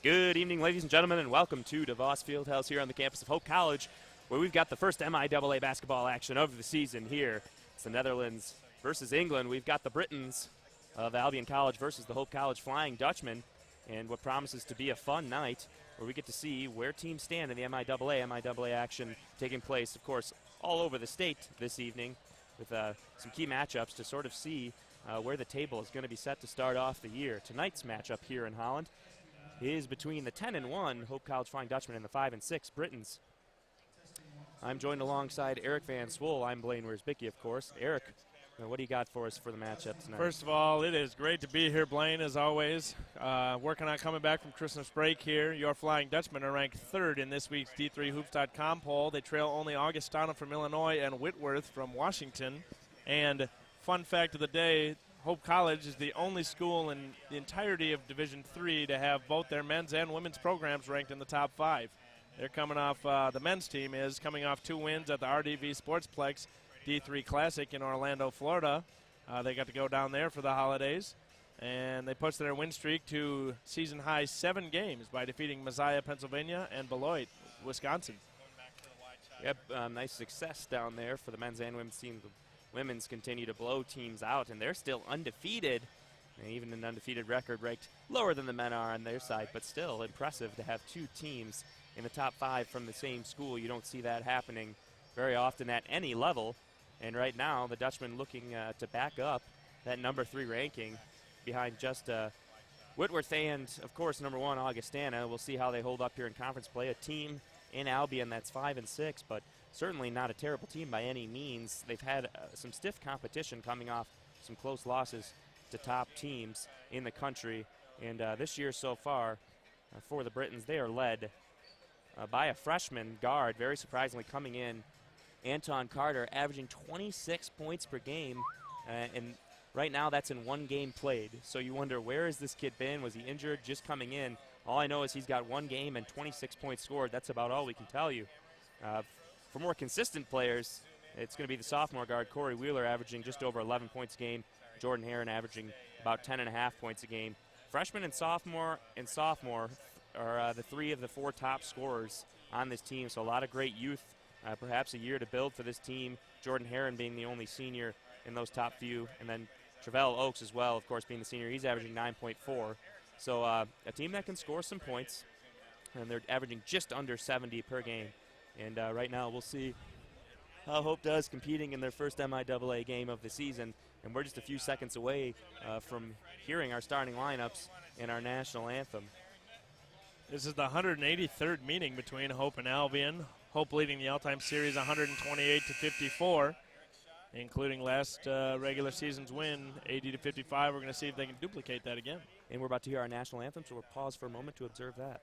Good evening, ladies and gentlemen, and welcome to DeVos Fieldhouse here on the campus of Hope College, where we've got the first MIAA basketball action of the season here. It's the Netherlands versus England. We've got the Britons of Albion College versus the Hope College Flying Dutchmen, and what promises to be a fun night where we get to see where teams stand in the MIAA action taking place, of course, all over the state this evening with some key matchups to sort of see where the table is going to be set to start off the year. Tonight's matchup here in Holland is between the 10-1 Hope College Flying Dutchmen and the 5-6 Britons. I'm joined alongside Eric Van Swoel. I'm Blaine Wiersbicki, of course. Eric, what do you got for us for the matchup tonight? First of all, it is great to be here, Blaine, as always. Working on coming back from Christmas break here. Your Flying Dutchmen are ranked third in this week's D3Hoops.com poll. They trail only Augustana from Illinois and Whitworth from Washington. And fun fact of the day, Hope College is the only school in the entirety of Division III to have both their men's and women's programs ranked in the top 5. They're coming off, the men's team is coming off 2 wins at the RDV Sportsplex D3 Classic in Orlando, Florida. They got to go down there for the holidays, and they pushed their win streak to season-high 7 games by defeating Messiah, Pennsylvania, and Beloit, Wisconsin. Yep, nice success down there for the men's and women's team. Women's continue to blow teams out, and they're still undefeated. And even an undefeated record ranked lower than the men are on their side, but still impressive to have 2 teams in the top 5 from the same school. You don't see that happening very often at any level. And right now, the Dutchmen looking to back up that number 3 ranking behind just Whitworth and, of course, number 1, Augustana. We'll see how they hold up here in conference play. A team in Albion that's 5-6, but certainly not a terrible team by any means. They've had some stiff competition coming off some close losses to top teams in the country. And this year so far, for the Britons, they are led by a freshman guard, very surprisingly coming in, Anton Carter, averaging 26 points per game. And right now that's in 1 game played. So you wonder, where has this kid been? Was he injured just coming in? All I know is he's got 1 game and 26 points scored. That's about all we can tell you. For more consistent players, it's going to be the sophomore guard, Corey Wheeler, averaging just over 11 points a game. Jordan Heron averaging about 10.5 points a game. Freshman and sophomore are the 3 of the 4 top scorers on this team, so a lot of great youth, perhaps a year to build for this team. Jordan Heron being the only senior in those top few, and then Travell Oaks as well, of course, being the senior. He's averaging 9.4. So a team that can score some points, and they're averaging just under 70 per game. And right now we'll see how Hope does competing in their first MIAA game of the season. And we're just a few seconds away from hearing our starting lineups and our national anthem. This is the 183rd meeting between Hope and Albion. Hope leading the all-time series 128-54, including last regular season's win, 80-55. We're going to see if they can duplicate that again. And we're about to hear our national anthem, so we'll pause for a moment to observe that.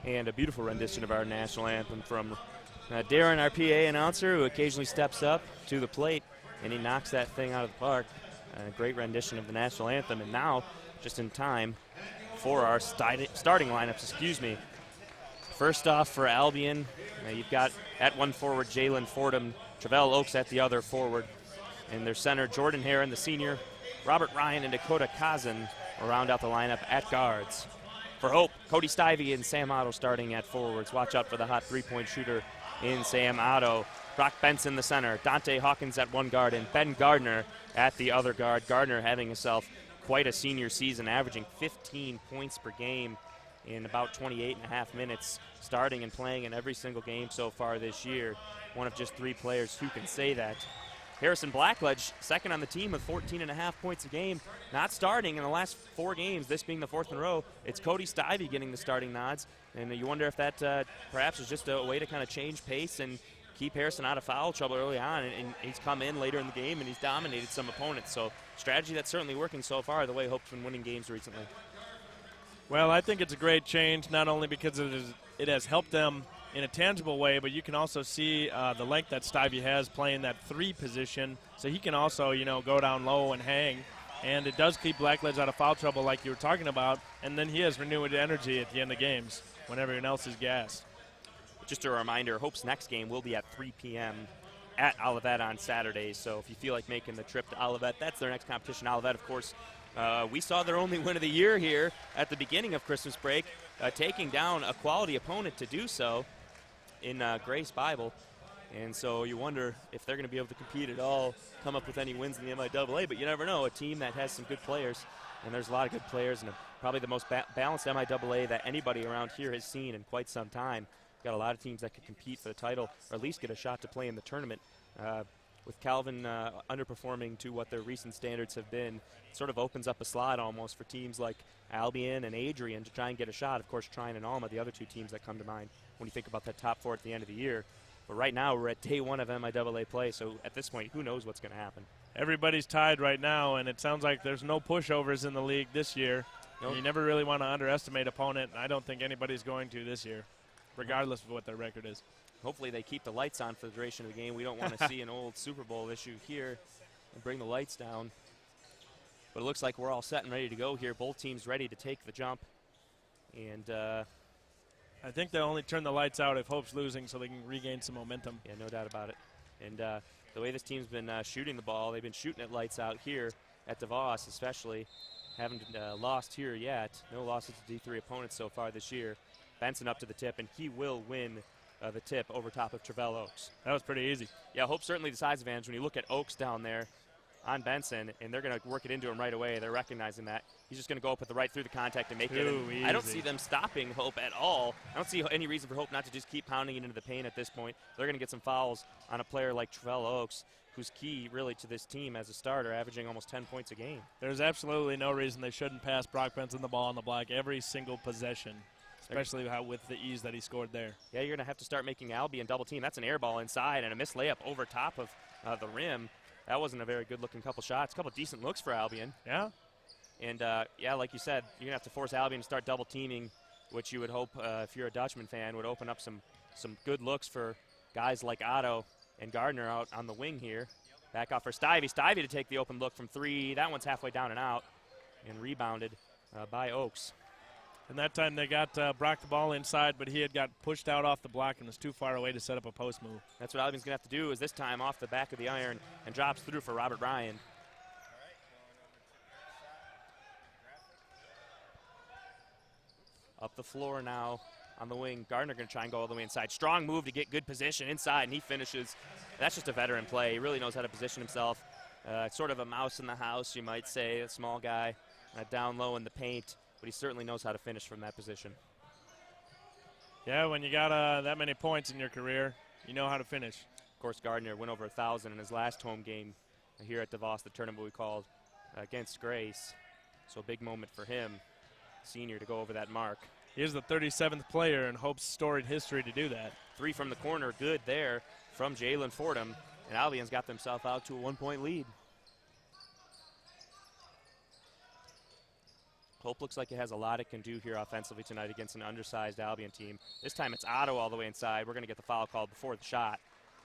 And a beautiful rendition of our national anthem from Darren, our PA announcer, who occasionally steps up to the plate, and he knocks that thing out of the park. A great rendition of the national anthem. And now, just in time for our starting lineups, First off for Albion, you've got at one forward Jalen Fordham, Travell Oaks at the other forward. And their center, Jordan Heron, the senior, Robert Ryan and Dakota Kazan will round out the lineup at guards. For Hope, Cody Stivey and Sam Otto starting at forwards. Watch out for the hot three-point shooter in Sam Otto. Brock Benson, the center, Dante Hawkins at one guard, and Ben Gardner at the other guard. Gardner having himself quite a senior season, averaging 15 points per game in about 28 and a half minutes, starting and playing in every single game so far this year. One of just 3 players who can say that. Harrison Blackledge, second on the team with 14 and a half points a game, not starting in the last 4 games, this being the 4th in a row. It's Cody Stivey getting the starting nods, and you wonder if that perhaps is just a way to kind of change pace and keep Harrison out of foul trouble early on, and he's come in later in the game and he's dominated some opponents. So strategy that's certainly working so far, the way Hope's been winning games recently. Well, I think it's a great change, not only because it has helped them in a tangible way, but you can also see the length that Stivey has playing that 3 position, so he can also, go down low and hang, and it does keep Blackledge out of foul trouble like you were talking about, and then he has renewed energy at the end of games when everyone else is gassed. Just a reminder, Hope's next game will be at 3 p.m. at Olivet on Saturday, so if you feel like making the trip to Olivet, that's their next competition. Olivet, of course, we saw their only win of the year here at the beginning of Christmas break, taking down a quality opponent to do so in Grace Bible. And so you wonder if they're going to be able to compete at all, come up with any wins in the MIAA. But you never know. A team that has some good players, and there's a lot of good players, and probably the most balanced MIAA that anybody around here has seen in quite some time. Got a lot of teams that could compete for the title, or at least get a shot to play in the tournament. With Calvin underperforming to what their recent standards have been, it sort of opens up a slot almost for teams like Albion and Adrian to try and get a shot. Of course, Trine and Alma, the other 2 teams that come to mind when you think about that top 4 at the end of the year. But right now, we're at day 1 of MIAA play, so at this point, who knows what's going to happen. Everybody's tied right now, and it sounds like there's no pushovers in the league this year. Nope. You never really want to underestimate opponent, and I don't think anybody's going to this year, regardless of what their record is. Hopefully they keep the lights on for the duration of the game. We don't want to see an old Super Bowl issue here and bring the lights down. But it looks like we're all set and ready to go here. Both teams ready to take the jump. And I think they'll only turn the lights out if Hope's losing so they can regain some momentum. Yeah, no doubt about it. And the way this team's been shooting the ball, they've been shooting it lights out here at DeVos especially. Haven't lost here yet. No losses to D3 opponents so far this year. Benson up to the tip, and he will win the tip over top of Travell Oaks. That was pretty easy. Yeah, Hope certainly the size advantage. When you look at Oaks down there on Benson, and they're going to work it into him right away. They're recognizing that. He's just going to go up with the right through the contact and make it. And I don't see them stopping Hope at all. I don't see any reason for Hope not to just keep pounding it into the paint at this point. They're going to get some fouls on a player like Travell Oaks, who's key really to this team as a starter, averaging almost 10 points a game. There's absolutely no reason they shouldn't pass Brock Benson the ball on the block every single possession, especially with the ease that he scored there. Yeah, you're going to have to start making Albion double team. That's an air ball inside and a missed layup over top of the rim. That wasn't a very good-looking couple shots. A couple decent looks for Albion. Yeah. And, yeah, like you said, you're going to have to force Albion to start double teaming, which you would hope, if you're a Dutchman fan, would open up some good looks for guys like Otto and Gardner out on the wing here. Back off for Stivey. Stivey to take the open look from 3. That one's halfway down and out and rebounded by Oaks. And that time they got Brock the ball inside, but he had got pushed out off the block and was too far away to set up a post move. That's what Albion's going to have to do is this time off the back of the iron and drops through for Robert Ryan. Up the floor now on the wing. Gardner going to try and go all the way inside. Strong move to get good position inside, and he finishes. That's just a veteran play. He really knows how to position himself. Sort of a mouse in the house, you might say, a small guy down low in the paint. But he certainly knows how to finish from that position. Yeah, when you got that many points in your career, you know how to finish. Of course, Gardner went over 1,000 in his last home game here at DeVos, the tournament we called against Grace. So a big moment for him, senior, to go over that mark. He is the 37th player in Hope's storied history to do that. 3 from the corner, good there from Jalen Fordham. And Albion's got themselves out to a 1-point lead. Hope looks like it has a lot it can do here offensively tonight against an undersized Albion team. This time it's Otto all the way inside. We're going to get the foul called before the shot,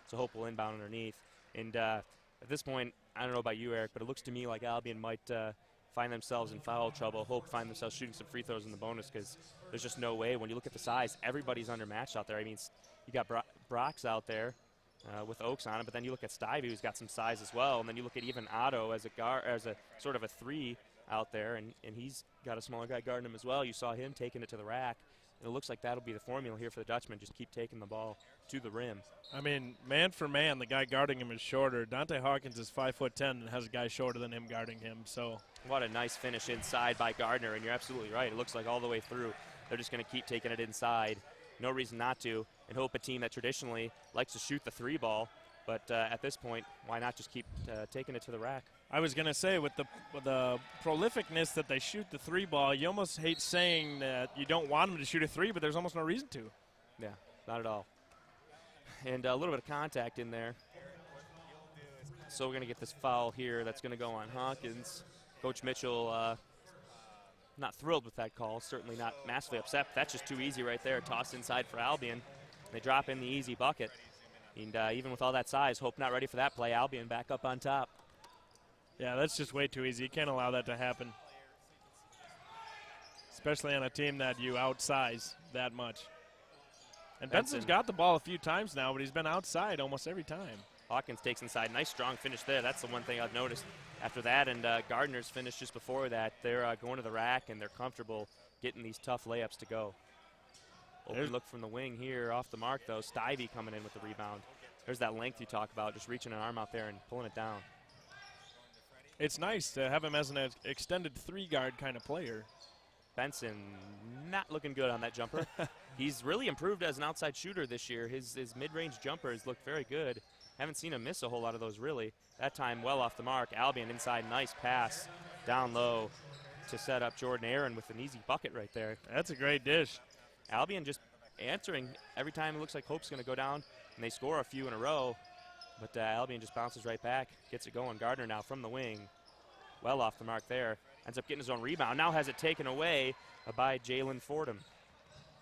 so Hope will inbound underneath. And at this point, I don't know about you, Eric, but it looks to me like Albion might find themselves in foul trouble. Hope find themselves shooting some free throws in the bonus because there's just no way. When you look at the size, everybody's undermatched out there. I mean, you got Brock's out there with Oaks on him, but then you look at Stivey, who's got some size as well, and then you look at even Otto as a guard, as a sort of a 3 out there, and he's got a smaller guy guarding him as well. You saw him taking it to the rack. And it looks like that'll be the formula here for the Dutchmen. Just keep taking the ball to the rim. I mean, man for man, the guy guarding him is shorter. Dante Hawkins is 5'10" and has a guy shorter than him guarding him. So what a nice finish inside by Gardner, and you're absolutely right. It looks like all the way through they're just going to keep taking it inside. No reason not to, and hope a team that traditionally likes to shoot the 3 ball. But at this point, why not just keep taking it to the rack? I was going to say, with the prolificness that they shoot the 3 ball, you almost hate saying that you don't want them to shoot a 3, but there's almost no reason to. Yeah, not at all. And a little bit of contact in there. So we're going to get this foul here that's going to go on Hawkins. Coach Mitchell not thrilled with that call, certainly not massively upset. But that's just too easy right there. Tossed inside for Albion. They drop in the easy bucket. And even with all that size, Hope not ready for that play. Albion back up on top. Yeah, that's just way too easy. You can't allow that to happen, especially on a team that you outsize that much. And Benson's got the ball a few times now, but he's been outside almost every time. Hawkins takes inside. Nice, strong finish there. That's the one thing I've noticed after that. And Gardner's finish just before that. They're going to the rack, and they're comfortable getting these tough layups to go. Open look from the wing here off the mark, though. Stivey coming in with the rebound. There's that length you talk about, just reaching an arm out there and pulling it down. It's nice to have him as an extended 3-guard kind of player. Benson not looking good on that jumper. He's really improved as an outside shooter this year. His mid-range jumpers look very good. Haven't seen him miss a whole lot of those, really. That time well off the mark. Albion inside, nice pass down low to set up Jordan Aaron with an easy bucket right there. That's a great dish. Albion just answering every time. It looks like Hope's going to go down, and they score a few in a row. But Albion just bounces right back, gets it going. Gardner now from the wing, well off the mark there. Ends up getting his own rebound. Now has it taken away by Jalen Fordham.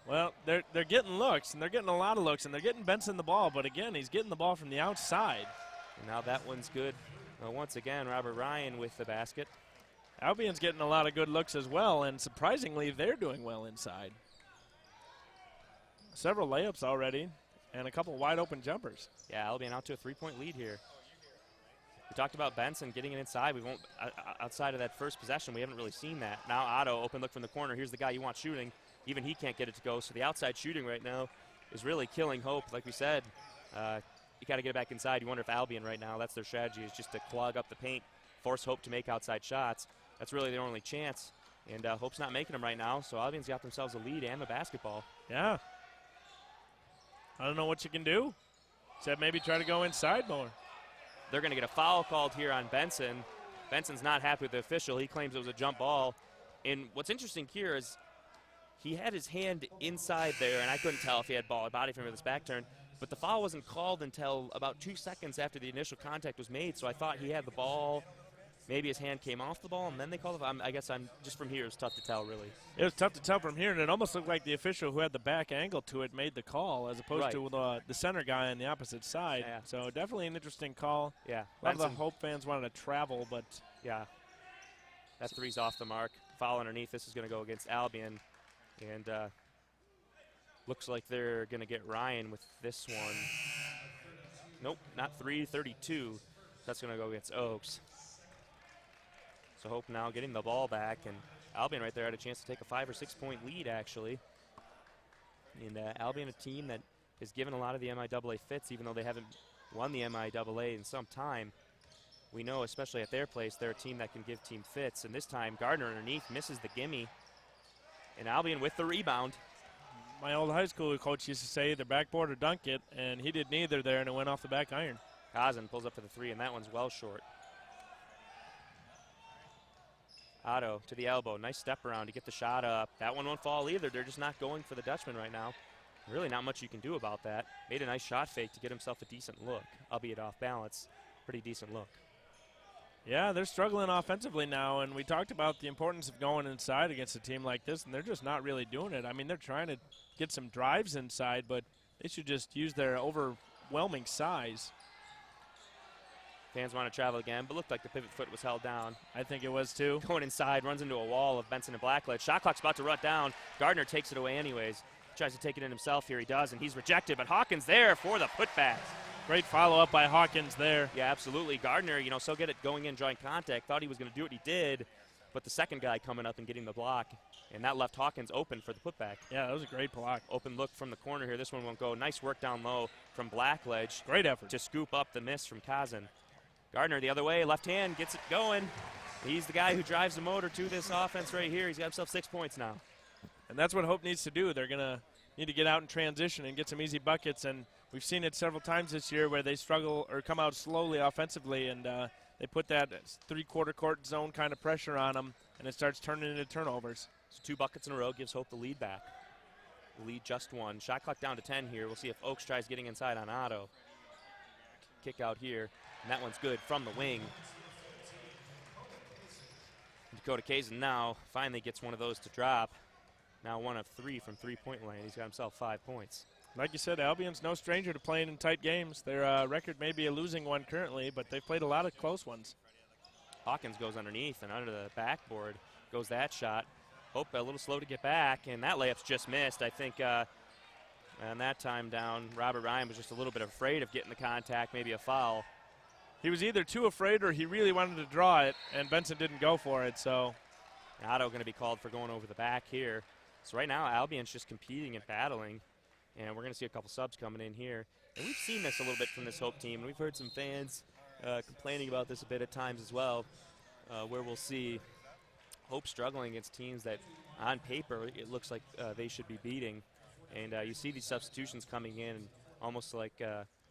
Well, they're getting looks, and they're getting a lot of looks, and they're getting Benson the ball. But, again, he's getting the ball from the outside. And now that one's good. Once again, Robert Ryan with the basket. Albion's getting a lot of good looks as well, and surprisingly, they're doing well inside. Several layups already, and a couple wide-open jumpers. Yeah, Albion out to a 3-point lead here. We talked about Benson getting it inside. We won't outside of that first possession. We haven't really seen that. Now Otto, open look from the corner. Here's the guy you want shooting. Even he can't get it to go. So the outside shooting right now is really killing Hope. Like we said, you got to get it back inside. You wonder if Albion right now, that's their strategy, is just to clog up the paint, force Hope to make outside shots. That's really their only chance. And Hope's not making them right now. So Albion's got themselves a lead and the basketball. Yeah. I don't know what you can do, except maybe try to go inside more. They're going to get a foul called here on Benson. Benson's not happy with the official. He claims it was a jump ball. And what's interesting here is he had his hand inside there, and I couldn't tell if he had body from his back turn. But the foul wasn't called until about 2 seconds after the initial contact was made. So I thought he had the ball. Maybe his hand came off the ball, and then they called it. I guess just from here, it's tough to tell, really. It was tough to tell from here, and it almost looked like the official who had the back angle to it made the call, as opposed to the center guy on the opposite side. Yeah. So definitely an interesting call. Yeah. A lot of the Hope fans wanted to travel, but yeah, that three's off the mark. Foul underneath. This is going to go against Albion, and looks like they're going to get Ryan with this one. Nope, not 3:32. That's going to go against Oaks. So Hope now getting the ball back, and Albion right there had a chance to take a 5 or 6 point lead, actually. And Albion, a team that has given a lot of the MIAA fits, even though they haven't won the MIAA in some time. We know, especially at their place, they're a team that can give team fits. And this time, Gardner underneath misses the gimme. And Albion with the rebound. My old high school coach used to say either backboard or dunk it, and he did neither there, and it went off the back iron. Kazan pulls up for the 3, and that one's well short. Otto to the elbow. Nice step around to get the shot up. That one won't fall either. They're just not going for the Dutchman right now. Really not much you can do about that. Made a nice shot fake to get himself a decent look, albeit off balance. Pretty decent look. Yeah, they're struggling offensively now, and we talked about the importance of going inside against a team like this, and they're just not really doing it. I mean, they're trying to get some drives inside, but they should just use their overwhelming size. Fans want to travel again, but looked like the pivot foot was held down. I think it was too. Going inside, runs into a wall of Benson and Blackledge. Shot clock's about to run down. Gardner takes it away anyways. Tries to take it in himself here. He does, and he's rejected, but Hawkins there for the putback. Great follow-up by Hawkins there. Yeah, absolutely. Gardner, so good at going in, drawing contact. Thought he was going to do it. He did. But the second guy coming up and getting the block, and that left Hawkins open for the putback. Yeah, that was a great block. Open look from the corner here. This one won't go. Nice work down low from Blackledge. Great effort. To scoop up the miss from Kazan. Gardner the other way, left hand, gets it going. He's the guy who drives the motor to this offense right here. He's got himself 6 points now. And that's what Hope needs to do. They're going to need to get out in transition and get some easy buckets. And we've seen it several times this year where they struggle or come out slowly offensively, and they put that three-quarter court zone kind of pressure on them, and it starts turning into turnovers. So 2 buckets in a row gives Hope the lead back. The lead just 1. Shot clock down to 10 here. We'll see if Oaks tries getting inside on Otto. Kick out here, and that one's good from the wing. Dakota Kazan now finally gets one of those to drop. Now 1 of 3 from three-point line. He's got himself 5 points. Like you said, Albion's no stranger to playing in tight games. Their record may be a losing one currently, but they've played a lot of close ones. Hawkins goes underneath, and under the backboard goes that shot. Hope a little slow to get back, and that layup's just missed. I think on that time down, Robert Ryan was just a little bit afraid of getting the contact, maybe a foul. He was either too afraid or he really wanted to draw it, and Benson didn't go for it. So Otto going to be called for going over the back here. So right now, Albion's just competing and battling, and we're going to see a couple subs coming in here. And we've seen this a little bit from this Hope team, and we've heard some fans complaining about this a bit at times as well, where we'll see Hope struggling against teams that, on paper, it looks like they should be beating. And you see these substitutions coming in, almost like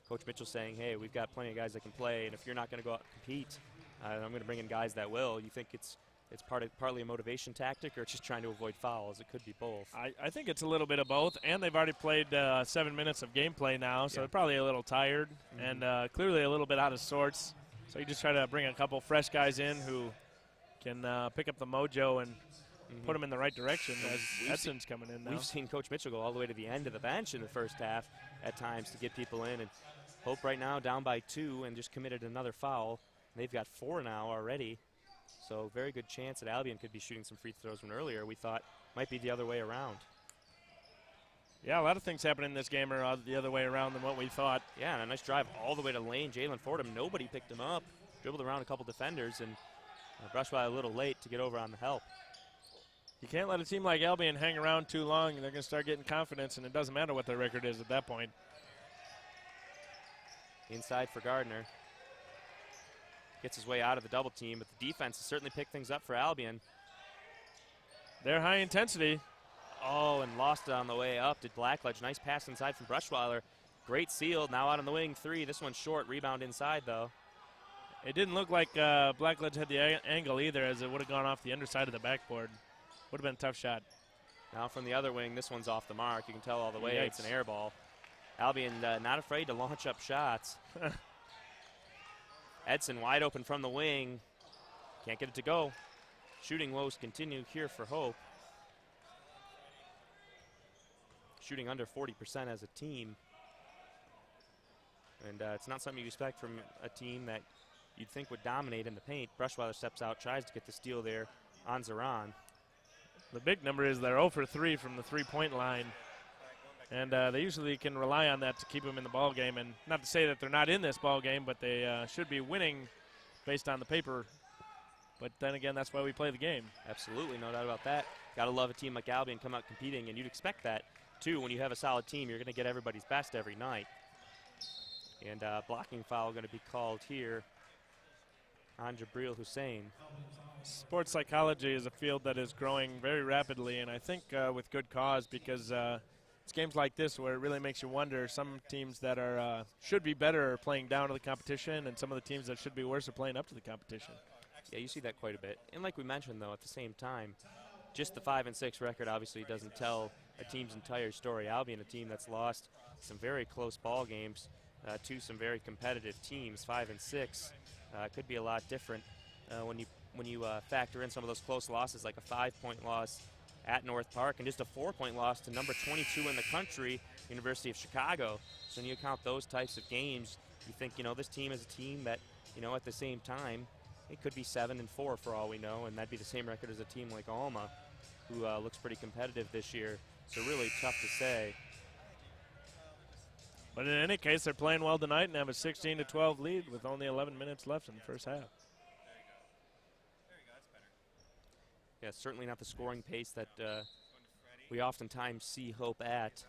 Coach Mitchell saying, hey, we've got plenty of guys that can play, and if you're not going to go out and compete, I'm going to bring in guys that will. You think it's partly a motivation tactic, or just trying to avoid fouls? It could be both. I think it's a little bit of both, and they've already played 7 minutes of gameplay now, so they're probably a little tired and clearly a little bit out of sorts. So you just try to bring a couple fresh guys in who can pick up the mojo and put them in the right direction as Edson's coming in now. We've seen Coach Mitchell go all the way to the end of the bench in the first half at times to get people in. And Hope right now down by 2 and just committed another foul. They've got 4 now already. So very good chance that Albion could be shooting some free throws when earlier we thought might be the other way around. Yeah, a lot of things happening in this game are the other way around than what we thought. Yeah, and a nice drive all the way to lane. Jalen Fordham, nobody picked him up. Dribbled around a couple defenders and brushed by a little late to get over on the help. You can't let a team like Albion hang around too long, and they're going to start getting confidence, and it doesn't matter what their record is at that point. Inside for Gardner. Gets his way out of the double team, but the defense has certainly picked things up for Albion. They're high intensity. Oh, and lost it on the way up to Blackledge. Nice pass inside from Brushweiler. Great seal. Now out on the wing, 3. This one's short. Rebound inside, though. It didn't look like Blackledge had the angle either, as it would have gone off the underside of the backboard. Would have been a tough shot. Now from the other wing, this one's off the mark. You can tell all the way Yikes. it's an air ball. Albion not afraid to launch up shots. Edson wide open from the wing. Can't get it to go. Shooting woes continue here for Hope. Shooting under 40% as a team. And it's not something you expect from a team that you'd think would dominate in the paint. Brushweiler steps out, tries to get the steal there on Zaran. The big number is they're 0 for 3 from the three-point line. And they usually can rely on that to keep them in the ball game. And not to say that they're not in this ball game, but they should be winning based on the paper. But then again, that's why we play the game. Absolutely, no doubt about that. Got to love a team like Albion come out competing, and you'd expect that, too. When you have a solid team, you're going to get everybody's best every night. And blocking foul going to be called here on Jabril Hussein. Sports psychology is a field that is growing very rapidly, and I think with good cause, because it's games like this where it really makes you wonder. Some teams that are should be better are playing down to the competition, and some of the teams that should be worse are playing up to the competition. Yeah, you see that quite a bit. And like we mentioned, though, at the same time, just the 5-6 record obviously doesn't tell a team's entire story. Albion, a team that's lost some very close ball games to some very competitive teams. 5-6 could be a lot different when you factor in some of those close losses, like a 5-point loss at North Park and just a 4-point loss to number 22 in the country, University of Chicago. So when you count those types of games, you think, this team is a team that, at the same time, it could be 7-4 for all we know, and that'd be the same record as a team like Alma, who looks pretty competitive this year. So really tough to say. But in any case, they're playing well tonight and have a 16-12 lead with only 11 minutes left in the first half. Yeah, certainly not the scoring pace that we oftentimes see Hope at.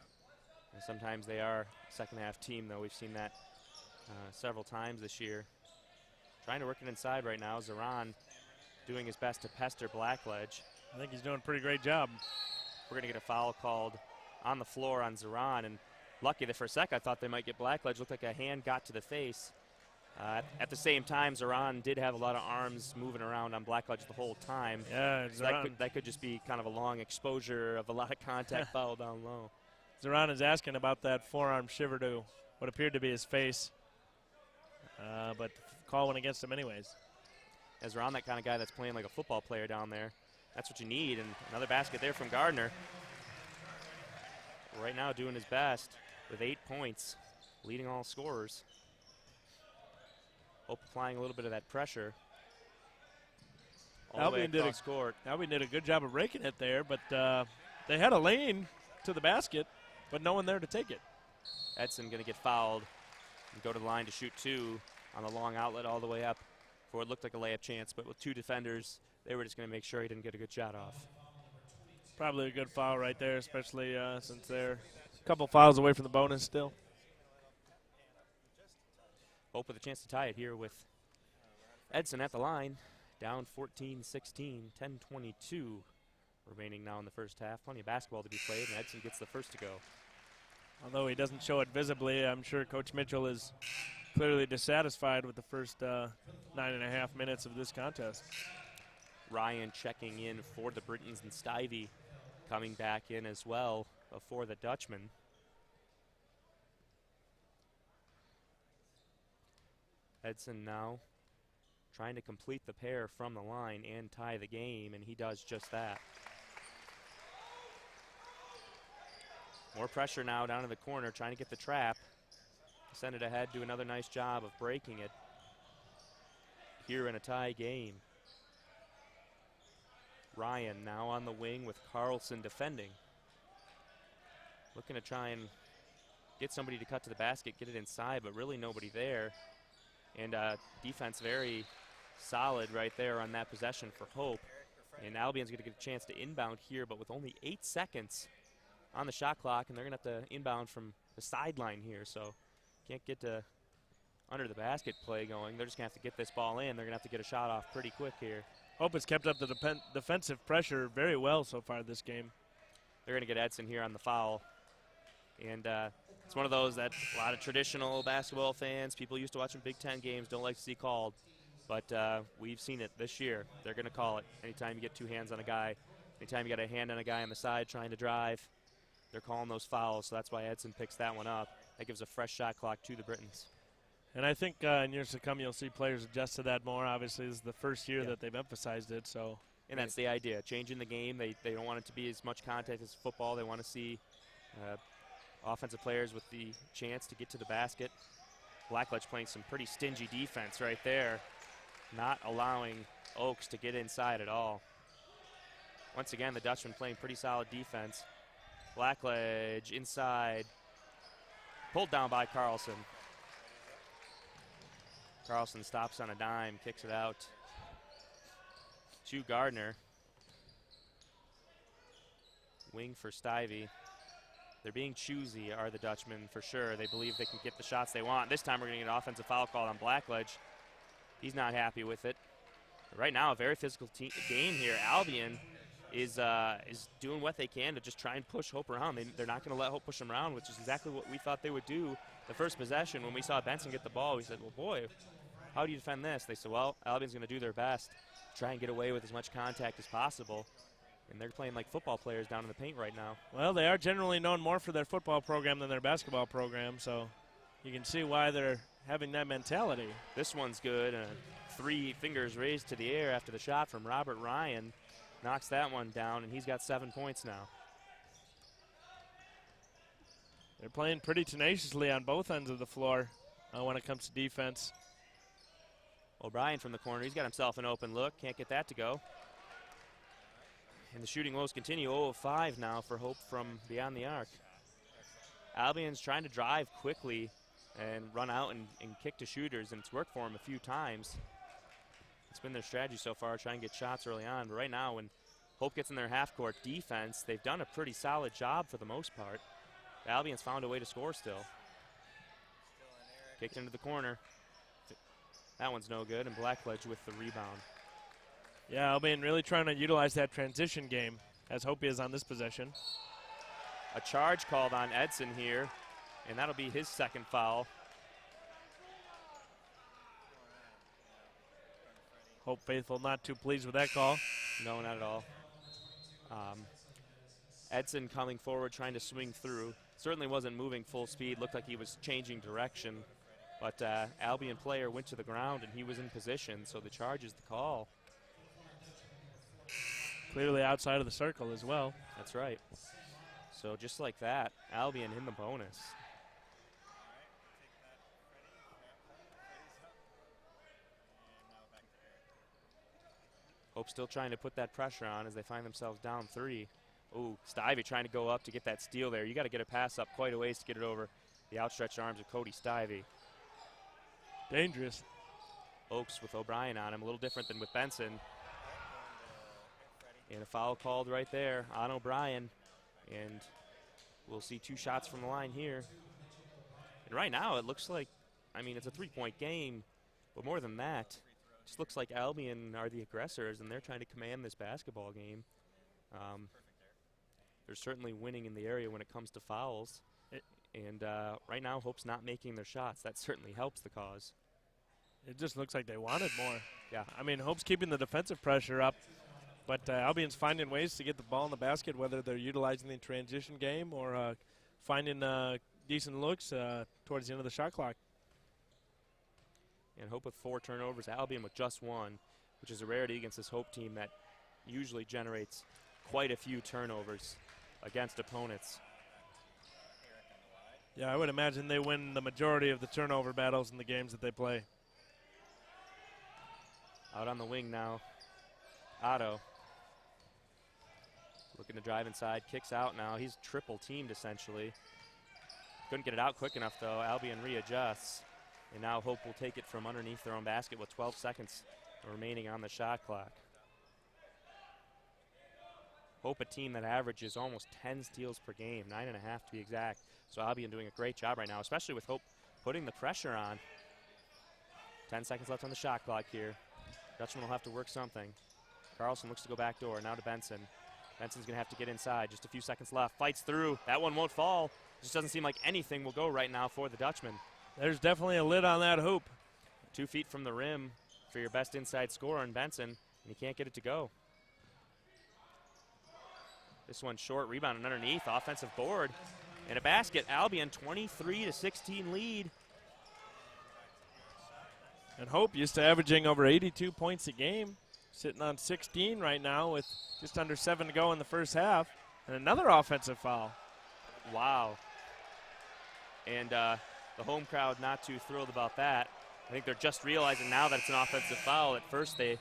And sometimes they are a second-half team, though. We've seen that several times this year. Trying to work it inside right now. Zaran doing his best to pester Blackledge. I think he's doing a pretty great job. We're going to get a foul called on the floor on Zaran, and lucky that for a sec I thought they might get Blackledge. Looked like a hand got to the face. At the same time, Zaran did have a lot of arms moving around on Blackledge the whole time. Yeah, so that could just be kind of a long exposure of a lot of contact foul down low. Zaran is asking about that forearm shiver to what appeared to be his face, but the call went against him anyways. As Zaran, that kind of guy that's playing like a football player down there. That's what you need, and another basket there from Gardner. Right now doing his best with 8 points, leading all scorers. Hope applying a little bit of that pressure. Albion did a good job of breaking it there, but they had a lane to the basket, but no one there to take it. Edson going to get fouled and go to the line to shoot 2 on the long outlet all the way up for what looked like a layup chance, but with 2 defenders, they were just going to make sure he didn't get a good shot off. Probably a good foul right there, especially since they're a couple fouls away from the bonus still. Hope with a chance to tie it here with Edson at the line, down 14-16, 10:22 remaining now in the first half. Plenty of basketball to be played, and Edson gets the first to go. Although he doesn't show it visibly, I'm sure Coach Mitchell is clearly dissatisfied with the first 9.5 minutes of this contest. Ryan checking in for the Britons, and Stivey coming back in as well for the Dutchman. Edson now trying to complete the pair from the line and tie the game, and he does just that. More pressure now down in the corner, trying to get the trap. Send it ahead, do another nice job of breaking it here in a tie game. Ryan now on the wing with Carlson defending. Looking to try and get somebody to cut to the basket, get it inside, but really nobody there. And defense very solid right there on that possession for Hope. And Albion's going to get a chance to inbound here, but with only 8 seconds on the shot clock, and they're going to have to inbound from the sideline here, so can't get to under the basket play going. They're just going to have to get this ball in. They're going to have to get a shot off pretty quick here. Hope has kept up the defensive pressure very well so far this game. They're going to get Edson here on the foul. And it's one of those that a lot of traditional basketball fans, people used to watching Big Ten games, don't like to see called. But we've seen it this year. They're going to call it. Anytime you get 2 hands on a guy, anytime you got a hand on a guy on the side trying to drive, they're calling those fouls. So that's why Edson picks that one up. That gives a fresh shot clock to the Britons. And I think in years to come you'll see players adjust to that more. Obviously, this is the first year that they've emphasized it. And that's the idea, changing the game. They don't want it to be as much contact as football. They want to see offensive players with the chance to get to the basket. Blackledge playing some pretty stingy defense right there, not allowing Oaks to get inside at all. Once again, the Dutchman playing pretty solid defense. Blackledge inside, pulled down by Carlson. Carlson stops on a dime, kicks it out to Gardner. Wing for Stivey. They're being choosy, are the Dutchmen, for sure. They believe they can get the shots they want. This time we're going to get an offensive foul called on Blackledge. He's not happy with it. But right now, a very physical game here. Albion is doing what they can to just try and push Hope around. They're not going to let Hope push them around, which is exactly what we thought they would do the first possession. When we saw Benson get the ball, we said, well, boy, how do you defend this? They said, well, Albion's going to do their best to try and get away with as much contact as possible. And they're playing like football players down in the paint right now. Well, they are generally known more for their football program than their basketball program, so you can see why they're having that mentality. This one's good. 3 fingers raised to the air after the shot from Robert Ryan. Knocks that one down, and he's got 7 points now. They're playing pretty tenaciously on both ends of the floor when it comes to defense. O'Brien from the corner. He's got himself an open look. Can't get that to go. And the shooting woes continue. 0 of 5 now for Hope from beyond the arc. Albion's trying to drive quickly and run out and kick to shooters, and it's worked for them a few times. It's been their strategy so far, try and get shots early on. But right now, when Hope gets in their half-court defense, they've done a pretty solid job for the most part. Albion's found a way to score still. Kicked into the corner. That one's no good, and Blackledge with the rebound. Yeah, Albion really trying to utilize that transition game, as Hope is on this possession. A charge called on Edson here, and that'll be his second foul. Hope faithful not too pleased with that call. No, not at all. Edson coming forward, trying to swing through. Certainly wasn't moving full speed. Looked like he was changing direction. But Albion player went to the ground, and he was in position, so the charge is the call. Clearly outside of the circle as well. That's right. So just like that, Albion in the bonus. Hope still trying to put that pressure on as they find themselves down 3. Ooh, Stivey trying to go up to get that steal there. You got to get a pass up quite a ways to get it over the outstretched arms of Cody Stivey. Dangerous. Oaks with O'Brien on him, a little different than with Benson. And a foul called right there on O'Brien. And we'll see 2 shots from the line here. And right now it looks like, I mean, it's a 3-point game, but more than that, it just looks like Albion are the aggressors and they're trying to command this basketball game. They're certainly winning in the area when it comes to fouls. And right now, Hope's not making their shots. That certainly helps the cause. It just looks like they wanted more. Yeah. I mean, Hope's keeping the defensive pressure up, but Albion's finding ways to get the ball in the basket, whether they're utilizing the transition game or finding decent looks towards the end of the shot clock. And Hope with 4 turnovers, Albion with just 1, which is a rarity against this Hope team that usually generates quite a few turnovers against opponents. Yeah, I would imagine they win the majority of the turnover battles in the games that they play. Out on the wing now, Otto. Looking to drive inside, kicks out now. He's triple teamed essentially. Couldn't get it out quick enough though. Albion readjusts. And now Hope will take it from underneath their own basket with 12 seconds remaining on the shot clock. Hope a team that averages almost 10 steals per game, 9.5 to be exact. So Albion doing a great job right now, especially with Hope putting the pressure on. 10 seconds left on the shot clock here. Dutchman will have to work something. Carlson looks to go back door, now to Benson. Benson's gonna have to get inside, just a few seconds left. Fights through, that one won't fall. Just doesn't seem like anything will go right now for the Dutchman. There's definitely a lid on that hoop. 2 feet from the rim for your best inside scorer in Benson, and he can't get it to go. This one short, rebound and underneath, offensive board, and a basket. Albion 23-16 lead. And Hope used to averaging over 82 points a game, sitting on 16 right now with just under 7 to go in the first half, and another offensive foul. Wow. And the home crowd not too thrilled about that. I think they're just realizing now that it's an offensive foul. At first they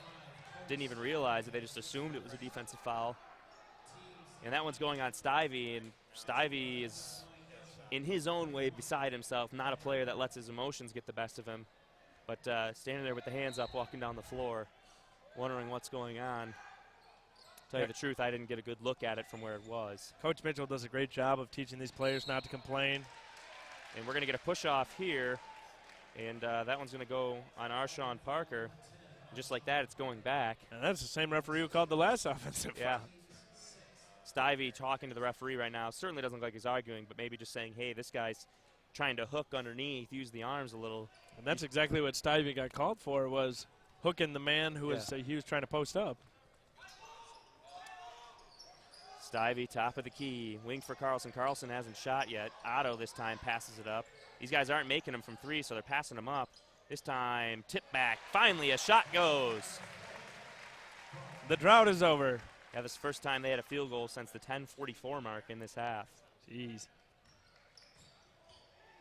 didn't even realize it. They just assumed it was a defensive foul. And that one's going on Stivey, and Stivey is in his own way beside himself, not a player that lets his emotions get the best of him, but standing there with the hands up, walking down the floor, wondering what's going on. Tell you the truth, I didn't get a good look at it from where it was. Coach Mitchell does a great job of teaching these players not to complain. And we're going to get a push-off here, and that one's going to go on Arshawn Parker. Just like that, it's going back. And that's the same referee who called the last offensive foul. Yeah. Stivey talking to the referee right now. Certainly doesn't look like he's arguing, but maybe just saying, hey, this guy's trying to hook underneath, use the arms a little. And that's exactly what Stivey got called for, was hooking the man who was he was trying to post up. Stivey, top of the key. Wing for Carlson. Carlson hasn't shot yet. Otto this time passes it up. These guys aren't making them from 3, so they're passing them up. This time, tip back. Finally, a shot goes. The drought is over. Yeah, this is the first time they had a field goal since the 10:44 mark in this half. Jeez.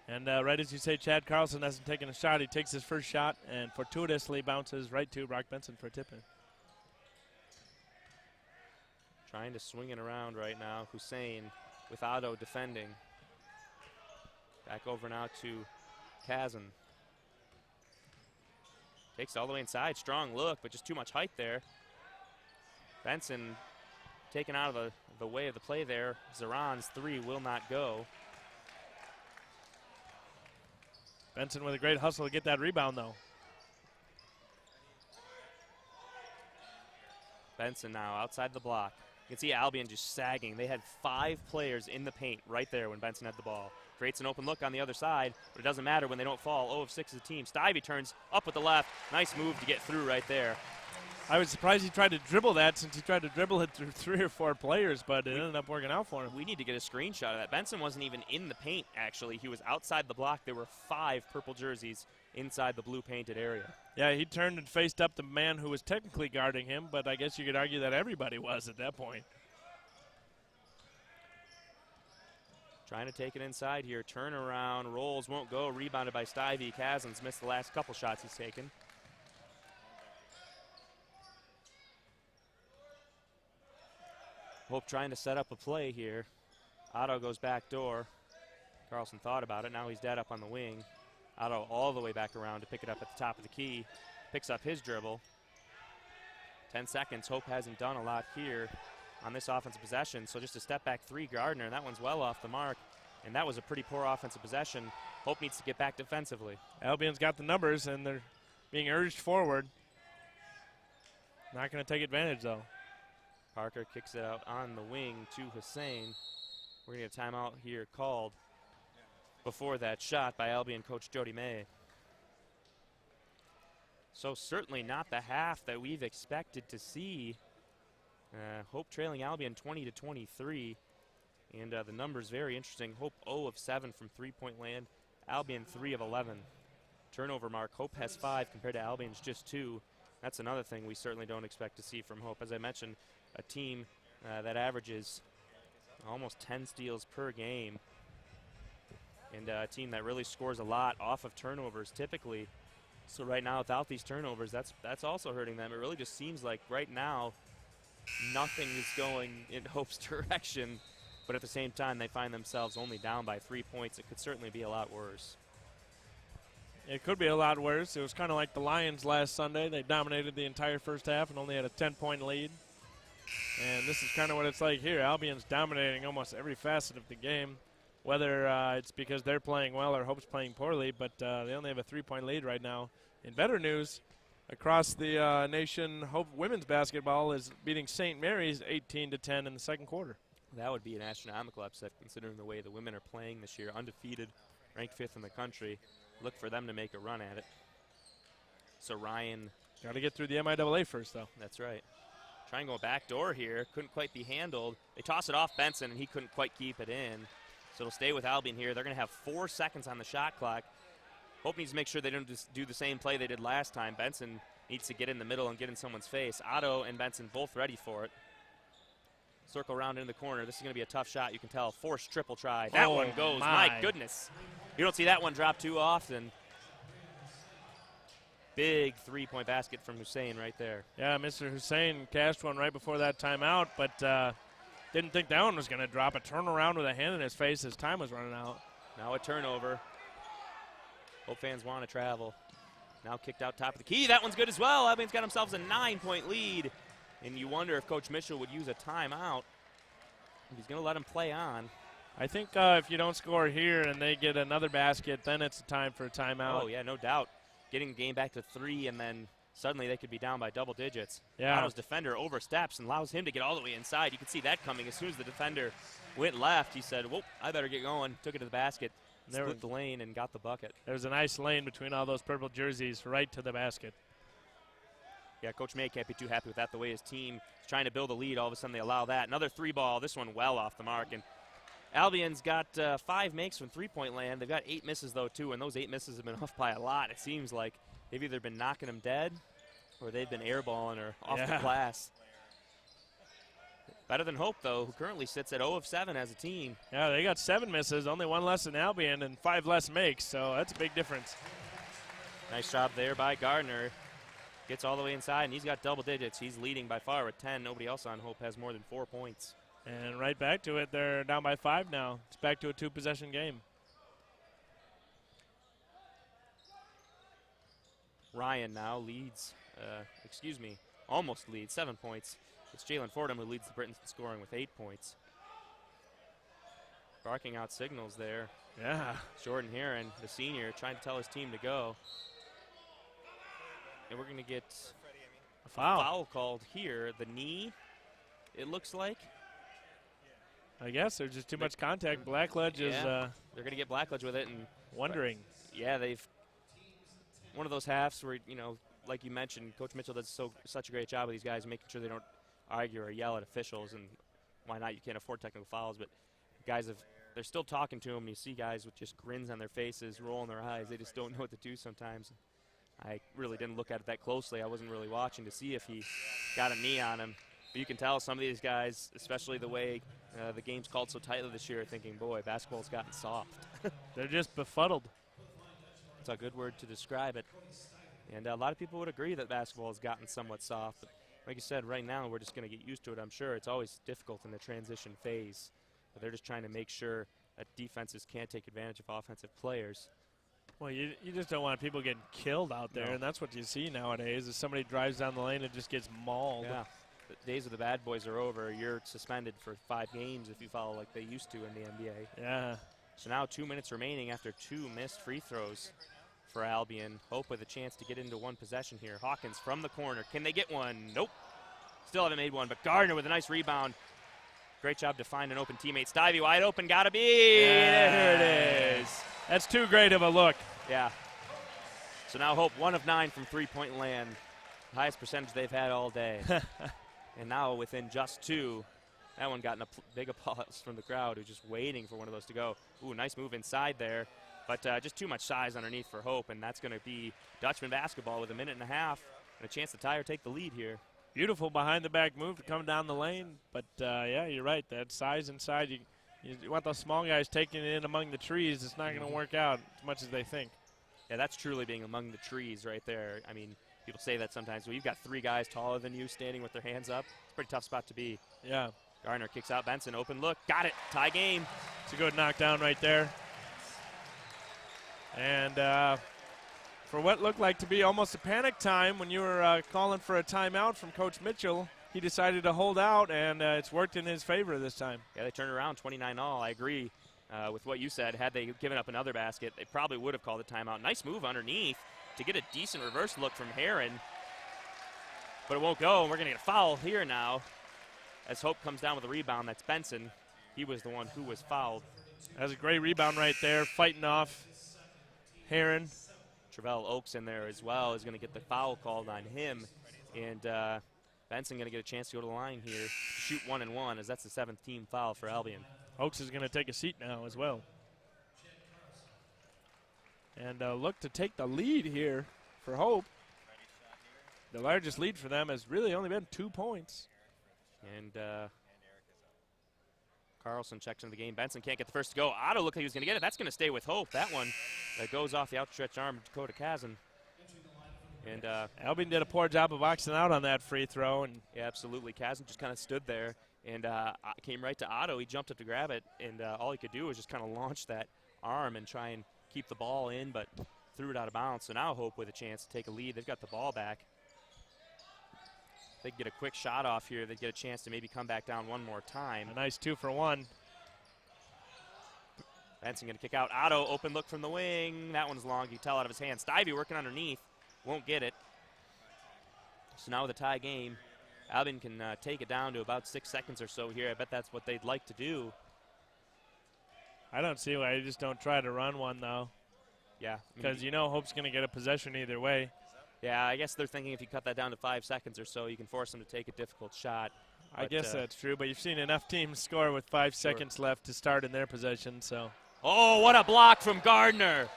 And right as you say, Chad Carlson hasn't taken a shot. He takes his first shot and fortuitously bounces right to Brock Benson for a tip-in. Trying to swing it around right now. Hussein with Otto defending. Back over now to Kazan. Takes it all the way inside. Strong look, but just too much height there. Benson taken out of the way of the play there. Zaran's three will not go. Benson with a great hustle to get that rebound, though. Benson now outside the block. You can see Albion just sagging. They had 5 players in the paint right there when Benson had the ball. Creates an open look on the other side, but it doesn't matter when they don't fall. 0 of 6 as a team. Stivey turns up with the left. Nice move to get through right there. I was surprised he tried to dribble that, since he tried to dribble it through 3 or 4 players, but it ended up working out for him. We need to get a screenshot of that. Benson wasn't even in the paint, actually. He was outside the block. There were 5 purple jerseys inside the blue painted area. Yeah, he turned and faced up the man who was technically guarding him, but I guess you could argue that everybody was at that point. Trying to take it inside here. Turn around. Rolls won't go. Rebounded by Stivey. Kazan's missed the last couple shots he's taken. Hope trying to set up a play here. Otto goes back door. Carlson thought about it. Now he's dead up on the wing. Otto all the way back around to pick it up at the top of the key. Picks up his dribble. 10 seconds. Hope hasn't done a lot here on this offensive possession. So just a step back 3, Gardner, and that one's well off the mark. And that was a pretty poor offensive possession. Hope needs to get back defensively. Albion's got the numbers, and they're being urged forward. Not going to take advantage, though. Parker kicks it out on the wing to Hussein. We're going to get a timeout here called before that shot by Albion coach Jody May. So certainly not the half that we've expected to see. Hope trailing Albion 20-23. And the numbers very interesting. Hope 0 of 7 from three-point land. Albion 3 of 11. Turnover mark. Hope has 5 compared to Albion's just 2. That's another thing we certainly don't expect to see from Hope. As I mentioned, a team that averages almost 10 steals per game, and a team that really scores a lot off of turnovers typically. So right now, without these turnovers, that's also hurting them. It really just seems like right now nothing is going in Hope's direction, but at the same time they find themselves only down by 3 points. It could certainly be a lot worse. It could be a lot worse. It was kind of like the Lions last Sunday. They dominated the entire first half and only had a 10-point lead. And this is kind of what it's like here. Albion's dominating almost every facet of the game, whether it's because they're playing well or Hope's playing poorly, but they only have a 3-point lead right now. In better news, across the nation, Hope women's basketball is beating St. Mary's 18-10 in the second quarter. That would be an astronomical upset considering the way the women are playing this year. Undefeated, ranked 5th in the country. Look for them to make a run at it. So Ryan. Got to get through the MIAA first, though. That's right. Trying to go back door here. Couldn't quite be handled. They toss it off Benson, and he couldn't quite keep it in. So it'll stay with Albion here. They're going to have 4 seconds on the shot clock. Hope needs to make sure they don't just do the same play they did last time. Benson needs to get in the middle and get in someone's face. Otto and Benson both ready for it. Circle around into the corner. This is going to be a tough shot. You can tell. Forced triple try. That one goes. My goodness. You don't see that one drop too often. Big 3-point basket from Hussein right there. Yeah, Mr. Hussein cashed one right before that timeout, but didn't think that one was going to drop. A turnaround with a hand in his face as time was running out. Now a turnover. Hope fans want to travel. Now kicked out top of the key. That one's good as well. Albion's got themselves a 9-point lead. And you wonder if Coach Mitchell would use a timeout. He's going to let him play on. I think if you don't score here and they get another basket, then it's time for a timeout. Oh, yeah, no doubt. Getting the game back to 3, and then suddenly they could be down by double digits. Yeah. Otto's defender oversteps and allows him to get all the way inside. You can see that coming. As soon as the defender went left, he said, whoop, I better get going. Took it to the basket, split the lane, and got the bucket. There was a nice lane between all those purple jerseys right to the basket. Yeah, Coach May can't be too happy with that, the way his team is trying to build a lead. All of a sudden they allow that. Another 3-ball, this one well off the mark. And Albion's got 5 makes from 3-point land. They've got 8 misses, though, too, and those 8 misses have been off by a lot. It seems like they've either been knocking them dead or they've been airballing or off the glass. Better than Hope, though, who currently sits at 0 of 7 as a team. Yeah, they got 7 misses, only 1 less than Albion, and 5 less makes, so that's a big difference. Nice job there by Gardner. Gets all the way inside, and he's got double digits. He's leading by far with 10. Nobody else on Hope has more than 4 points. And right back to it. They're down by 5 now. It's back to a 2-possession game. Ryan now leads, almost leads, 7 points. It's Jalen Fordham who leads the Britons in scoring with 8 points. Barking out signals there. Yeah. Jordan Heron, the senior, trying to tell his team to go. And we're going to get a foul. Foul called here. The knee, it looks like. I guess there's just too much contact. Blackledge is they're going to get Blackledge with it. And wondering. Yeah, they've one of those halves where, like you mentioned, Coach Mitchell does such a great job with these guys, making sure they don't argue or yell at officials. And why not? You can't afford technical fouls. But guys they're still talking to him. And you see guys with just grins on their faces, rolling their eyes. They just don't know what to do sometimes. I really didn't look at it that closely. I wasn't really watching to see if he got a knee on him. But you can tell some of these guys, especially the way the game's called so tightly this year, are thinking, boy, basketball's gotten soft. They're just befuddled. That's a good word to describe it. And a lot of people would agree that basketball has gotten somewhat soft. But like you said, right now we're just going to get used to it. I'm sure it's always difficult in the transition phase. But they're just trying to make sure that defenses can't take advantage of offensive players. Well, you just don't want people getting killed out there, and that's what you see nowadays is somebody drives down the lane and just gets mauled. Yeah, the days of the bad boys are over. You're suspended for 5 games if you foul like they used to in the NBA. Yeah. So now 2 minutes remaining after 2 missed free throws for Albion. Hope with a chance to get into one possession here. Hawkins from the corner. Can they get one? Nope. Still haven't made one, but Gardner with a nice rebound. Great job to find an open teammate. Stivey wide open, gotta be. Yeah. There it is. That's too great of a look. Yeah. So now Hope 1 of 9 from three-point land. Highest percentage they've had all day. And now within just 2, that one got a big applause from the crowd who's just waiting for one of those to go. Ooh, nice move inside there. But just too much size underneath for Hope, and that's going to be Dutchman basketball with 1.5 minutes and a chance to tie or take the lead here. Beautiful behind-the-back move to come down the lane. But, yeah, you're right. That size inside, you want those small guys taking it in among the trees. It's not going to work out as much as they think. Yeah, that's truly being among the trees right there. I mean, people say that sometimes. Well, you've got 3 guys taller than you standing with their hands up. It's a pretty tough spot to be. Yeah. Gardner kicks out Benson. Open look. Got it. Tie game. It's a good knockdown right there. And for what looked like to be almost a panic time when you were calling for a timeout from Coach Mitchell, he decided to hold out, and it's worked in his favor this time. Yeah, they turned around 29-all. I agree with what you said. Had they given up another basket, they probably would have called a timeout. Nice move underneath to get a decent reverse look from Heron. But it won't go, and we're going to get a foul here now as Hope comes down with a rebound. That's Benson. He was the one who was fouled. That's a great rebound right there, fighting off Heron. Travell Oaks in there as well is going to get the foul called on him. And Benson going to get a chance to go to the line here to shoot 1-1 as that's the 7th team foul for Albion. Oaks is going to take a seat now as well. And look to take the lead here for Hope. The largest lead for them has really only been 2 points. And Carlson checks into the game. Benson can't get the first to go. Otto looked like he was going to get it. That's going to stay with Hope. That one goes off the outstretched arm of Dakota Kazan. And Albion did a poor job of boxing out on that free throw. And yeah, absolutely. Kazan just kind of stood there and came right to Otto. He jumped up to grab it, and all he could do was just kind of launch that arm and try and keep the ball in, but threw it out of bounds. So now Hope with a chance to take a lead. They've got the ball back. If they can get a quick shot off here, they'd get a chance to maybe come back down one more time. A nice 2-for-1. Benson going to kick out. Otto, open look from the wing. That one's long. You can tell out of his hand. Stivey working underneath. Won't get it. So now with a tie game, Albion can take it down to about 6 seconds or so here. I bet that's what they'd like to do. I don't see why you just don't try to run one, though. Yeah. Because you know Hope's going to get a possession either way. Yeah, I guess they're thinking if you cut that down to 5 seconds or so, you can force them to take a difficult shot. I guess that's true, but you've seen enough teams score with 5 seconds left to start in their possession, so. Oh, what a block from Gardner.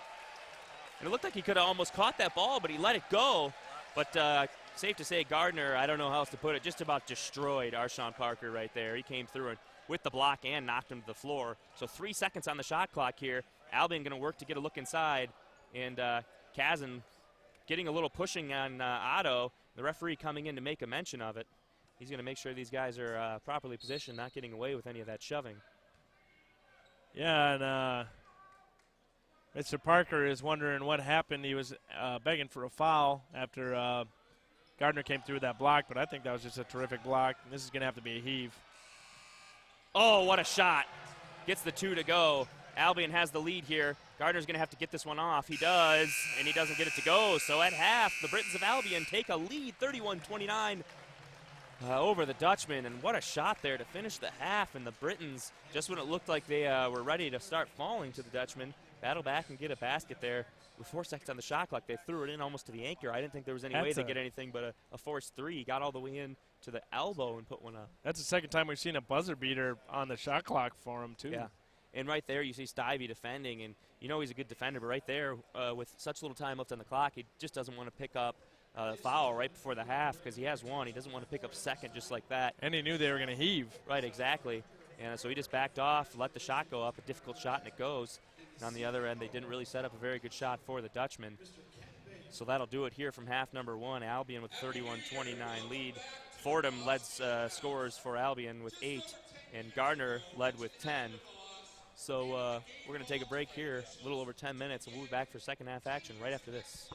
And it looked like he could have almost caught that ball, but he let it go. But safe to say Gardner, I don't know how else to put it, just about destroyed Arshawn Parker right there. He came through it with the block and knocked him to the floor. So 3 seconds on the shot clock here. Albion going to work to get a look inside. And Kazan getting a little pushing on Otto. The referee coming in to make a mention of it. He's going to make sure these guys are properly positioned, not getting away with any of that shoving. Yeah, and Mr. Parker is wondering what happened. He was begging for a foul after Gardner came through that block, but I think that was just a terrific block. And this is going to have to be a heave. Oh, what a shot. Gets the 2 to go. Albion has the lead here. Gardner's going to have to get this one off. He does, and he doesn't get it to go. So at half, the Britons of Albion take a lead, 31-29 over the Dutchmen. And what a shot there to finish the half. And the Britons, just when it looked like they were ready to start falling to the Dutchmen, battle back and get a basket there. With 4 seconds on the shot clock, they threw it in almost to the anchor. I didn't think there was any way to get anything but a forced 3. Got all the way in to the elbow and put one up. That's the second time we've seen a buzzer beater on the shot clock for him, too. Yeah. And right there, you see Stivey defending, and you know he's a good defender, but right there, with such little time left on the clock, he just doesn't want to pick up a foul right before the half because he has one. He doesn't want to pick up second just like that. And he knew they were going to heave. Right, exactly. And so he just backed off, let the shot go up, a difficult shot, and it goes. And on the other end, they didn't really set up a very good shot for the Dutchmen. So that'll do it here from half number 1. Albion with 31-29 lead. Fordham led scorers for Albion with 8, and Gardner led with 10. So we're going to take a break here, a little over 10 minutes, and we'll be back for second half action right after this.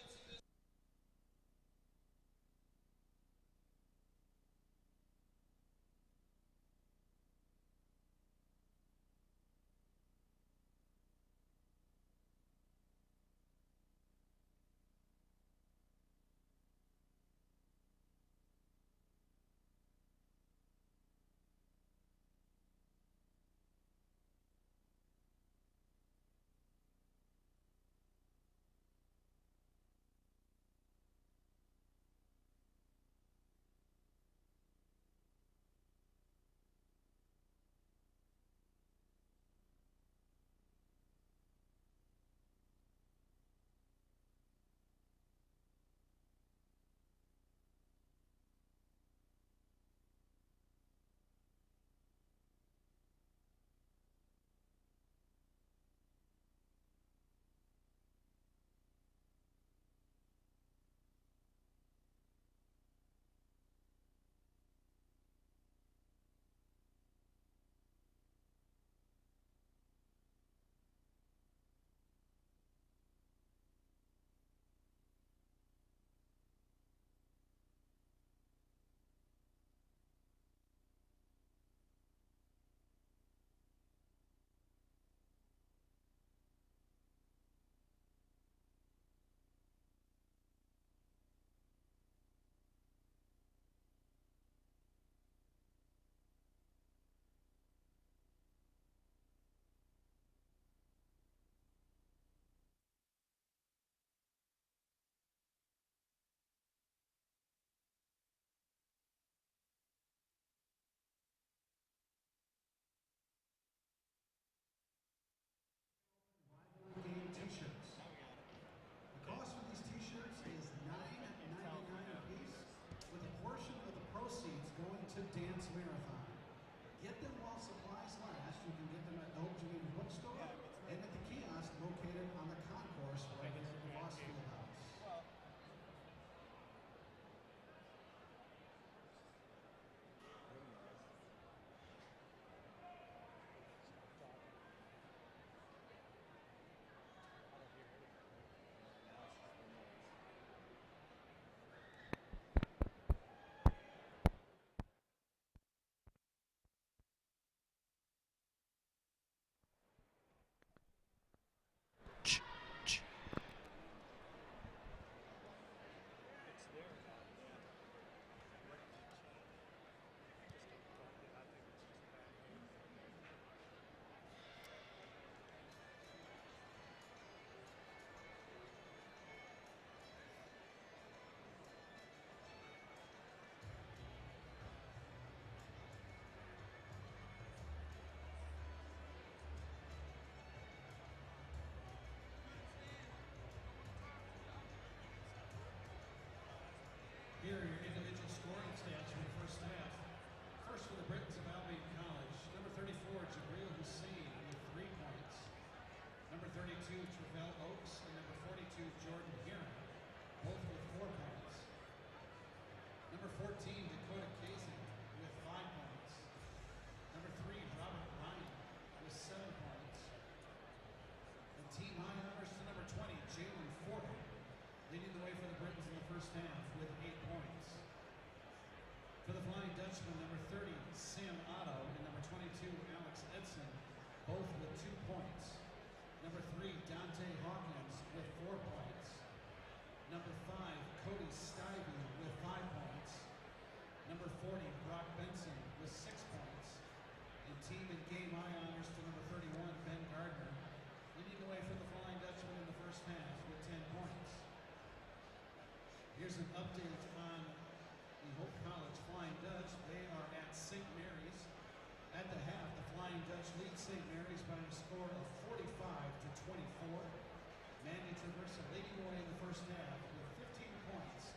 Versa leading the way in the first half with 15 points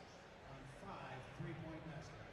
on 5 3-point baskets.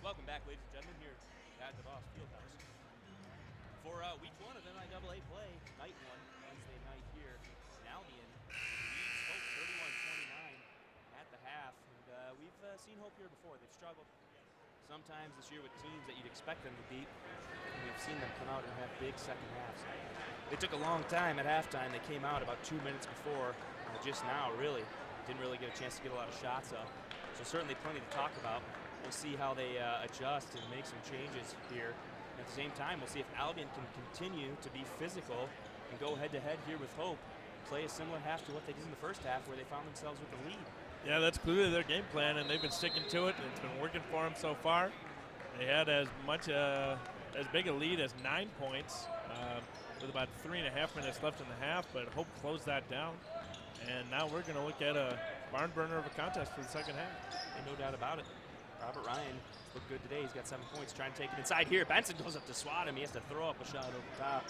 Welcome back, ladies and gentlemen, here at the Boss Fieldhouse. For week 1 of NCAA play, night 1, Wednesday night here in Albion, leads Hope 31-29 at the half. And we've seen Hope here before. They've struggled sometimes this year with teams that you'd expect them to beat. And we've seen them come out and have big second halves. They took a long time at halftime. They came out about 2 minutes before, just now, really. Didn't really get a chance to get a lot of shots up. So certainly plenty to talk about. We'll see how they adjust and make some changes here. And at the same time, we'll see if Albion can continue to be physical and go head-to-head here with Hope. Play a similar half to what they did in the first half, where they found themselves with the lead. Yeah, that's clearly their game plan, and they've been sticking to it, and it's been working for them so far. They had as big a lead as 9 points with about 3.5 minutes left in the half, but Hope closed that down. And now we're going to look at a barn burner of a contest for the second half. And no doubt about it. Robert Ryan looked good today. He's got 7 points, trying to take it inside here. Benson goes up to swat him. He has to throw up a shot over top.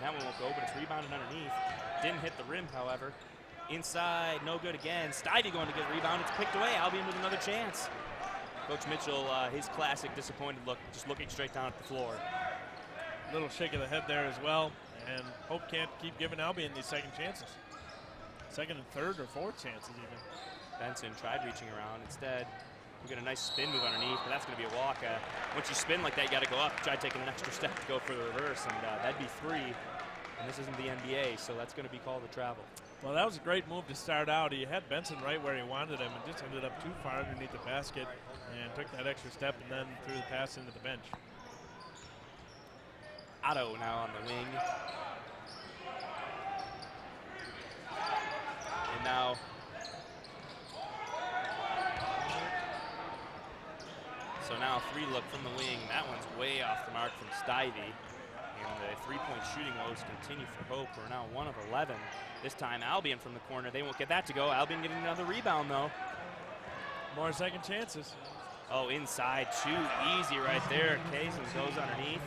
That one won't go, but it's rebounded underneath. Didn't hit the rim, however. Inside, no good again. Stivey going to get a rebound. It's picked away. Albion with another chance. Coach Mitchell, his classic disappointed look, just looking straight down at the floor. Little shake of the head there as well, and Hope can't keep giving Albion these second chances. Second and third or fourth chances even. Benson tried reaching around. Instead, we get a nice spin move underneath, but that's going to be a walk. Once you spin like that, you got to go up. Try taking an extra step to go for the reverse, and that'd be 3. And this isn't the NBA, so that's going to be called a travel. Well, that was a great move to start out. He had Benson right where he wanted him and just ended up too far underneath the basket and took that extra step and then threw the pass into the bench. Otto now on the wing. And now now 3 look from the wing. That one's way off the mark from Stivey. And the 3-point shooting woes continue for Hope. We're now 1 of 11. This time Albion from the corner. They won't get that to go. Albion getting another rebound though. More second chances. Oh, inside, too easy right there. Kazin goes underneath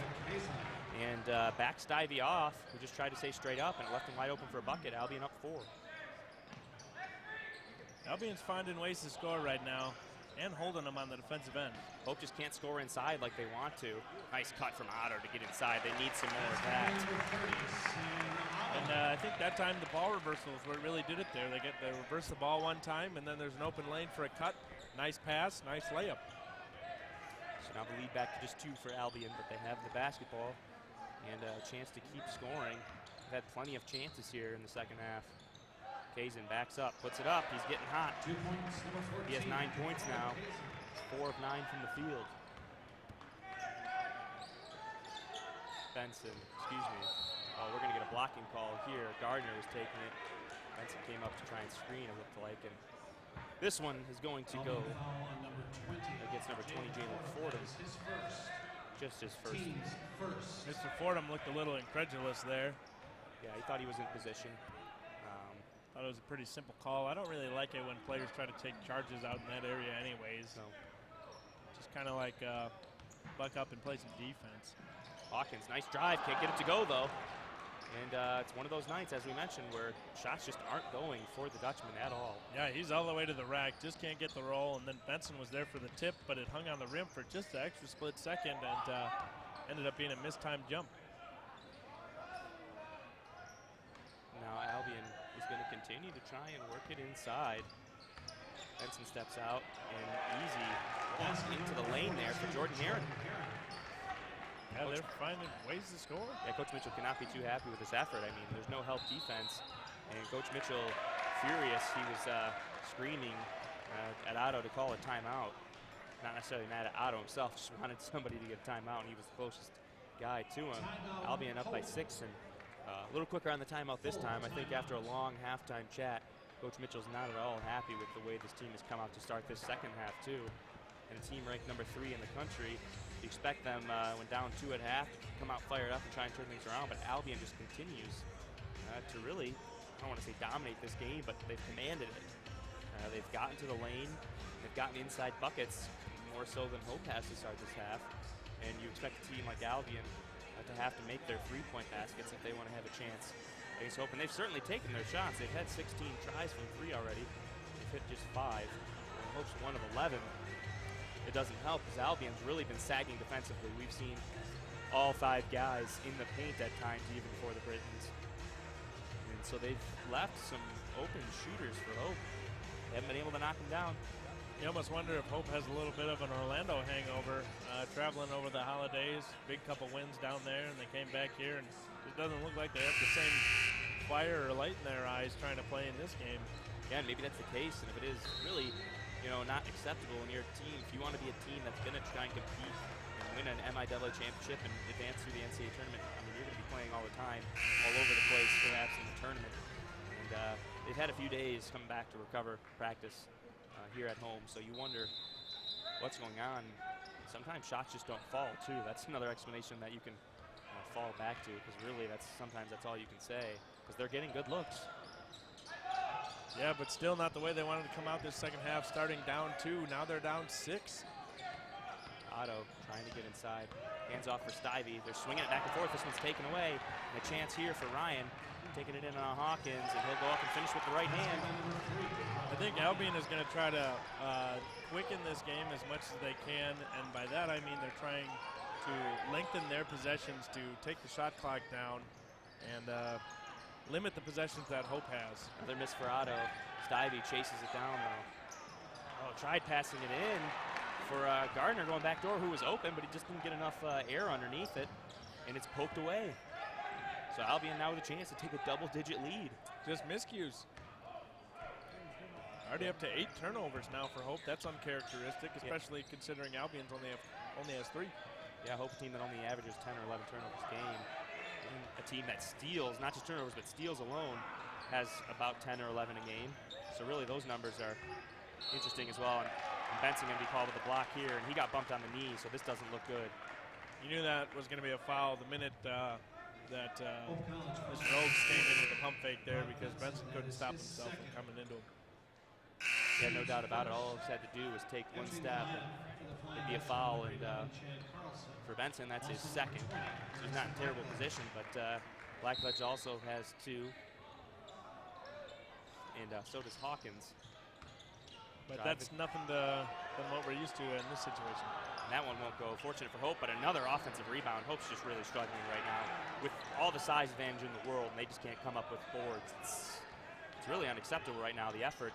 and backs Stivey off, who just tried to stay straight up and left him wide open for a bucket. Albion up 4. Albion's finding ways to score right now and holding them on the defensive end. Hope just can't score inside like they want to. Nice cut from Otto to get inside. They need some more of that. And I think that time the ball reversal is what really did it there. They reverse the ball one time, and then there's an open lane for a cut. Nice pass, nice layup. So now the lead back to just 2 for Albion, but they have the basketball and a chance to keep scoring. They've had plenty of chances here in the second half. Kazin backs up, puts it up. He's getting hot. 2 points, number 14. He has 9 points now. 4 of 9 from the field. Benson, excuse me. Oh, we're going to get a blocking call here. Gardner was taking it. Benson came up to try and screen, it looked like. And this one is going to go against number 20, Jalen Fordham. Just his first. Mr. Fordham looked a little incredulous there. Yeah, he thought he was in position. Thought it was a pretty simple call. I don't really like it when players try to take charges out in that area anyways. No. Just kind of like buck up and play some defense. Hawkins, nice drive. Can't get it to go, though. And it's one of those nights, as we mentioned, where shots just aren't going for the Dutchman at all. Yeah, he's all the way to the rack. Just can't get the roll. And then Benson was there for the tip, but it hung on the rim for just an extra split second and ended up being a mistimed jump. Now Albion is going to continue to try and work it inside. Benson steps out and easy into the lane there for Jordan Heron. Yeah, they're finding ways to score. Yeah, Coach Mitchell cannot be too happy with this effort. I mean, there's no help defense. And Coach Mitchell, furious, he was screaming at Otto to call a timeout. Not necessarily mad at Otto himself, just wanted somebody to get a timeout, and he was the closest guy to him. Albion up by 6, and a little quicker on the timeout this time. I think after a long halftime chat, Coach Mitchell's not at all happy with the way this team has come out to start this second half, too. And a team ranked number 3 in the country. You expect them, when down 2 at half, to come out fired up and try and turn things around, but Albion just continues to really, I don't want to say dominate this game, but they've commanded it. They've gotten to the lane, they've gotten inside buckets, more so than Hope has to start this half. And you expect a team like Albion to have to make their 3-point baskets if they want to have a chance against Hope. And they've certainly taken their shots. They've had 16 tries from 3 already. They've hit just 5. And Hope's 1 of 11. it doesn't help because Albion's really been sagging defensively. We've seen all 5 guys in the paint at times, even for the Britons. And so they've left some open shooters for Hope. They haven't been able to knock them down. You almost wonder if Hope has a little bit of an Orlando hangover, traveling over the holidays, big couple wins down there, and they came back here, and it doesn't look like they have the same fire or light in their eyes trying to play in this game. Yeah, and maybe that's the case, and if it is really, not acceptable in your team, if you want to be a team that's going to try and compete and win an MIAA championship and advance through the NCAA tournament, I mean, you're going to be playing all the time, all over the place, perhaps in the tournament. And they've had a few days coming back to recover practice here at home, so you wonder what's going on. Sometimes shots just don't fall, too. That's another explanation that you can fall back to, because really sometimes that's all you can say, because they're getting good looks. Yeah, but still not the way they wanted to come out this second half, starting down 2. Now they're down 6. Otto trying to get inside. Hands off for Stivey. They're swinging it back and forth. This one's taken away. And a chance here for Ryan. Taking it in on Hawkins, and he'll go up and finish with the right hand. I think Albion is going to try to quicken this game as much as they can, and by that I mean they're trying to lengthen their possessions to take the shot clock down and limit the possessions that Hope has. Another miss for Otto. Stivey chases it down, though. Oh, tried passing it in for Gardner going back door, who was open, but he just didn't get enough air underneath it, and it's poked away. So Albion now with a chance to take a double-digit lead. Just miscues. Already up to 8 turnovers now for Hope. That's uncharacteristic, especially considering Albion's only has 3. Yeah, Hope, a team that only averages 10 or 11 turnovers a game. And a team that steals, not just turnovers, but steals alone, has about 10 or 11 a game. So really those numbers are interesting as well. And Benson going to be called with a block here, and he got bumped on the knee, so this doesn't look good. You knew that was going to be a foul the minute that Mr. Oaks came in with a pump fake there, because Benson couldn't stop himself from coming into him. Yeah, no doubt about it. All Oaks had to do was take one step, and it'd be a foul. And for Benson, that's his second. So he's not in terrible position, but Blackledge also has 2. And so does Hawkins. But that's nothing than what we're used to in this situation. And that one won't go. Fortunate for Hope, but another offensive rebound. Hope's just really struggling right now with all the size advantage in the world, and they just can't come up with boards. It's really unacceptable right now. The effort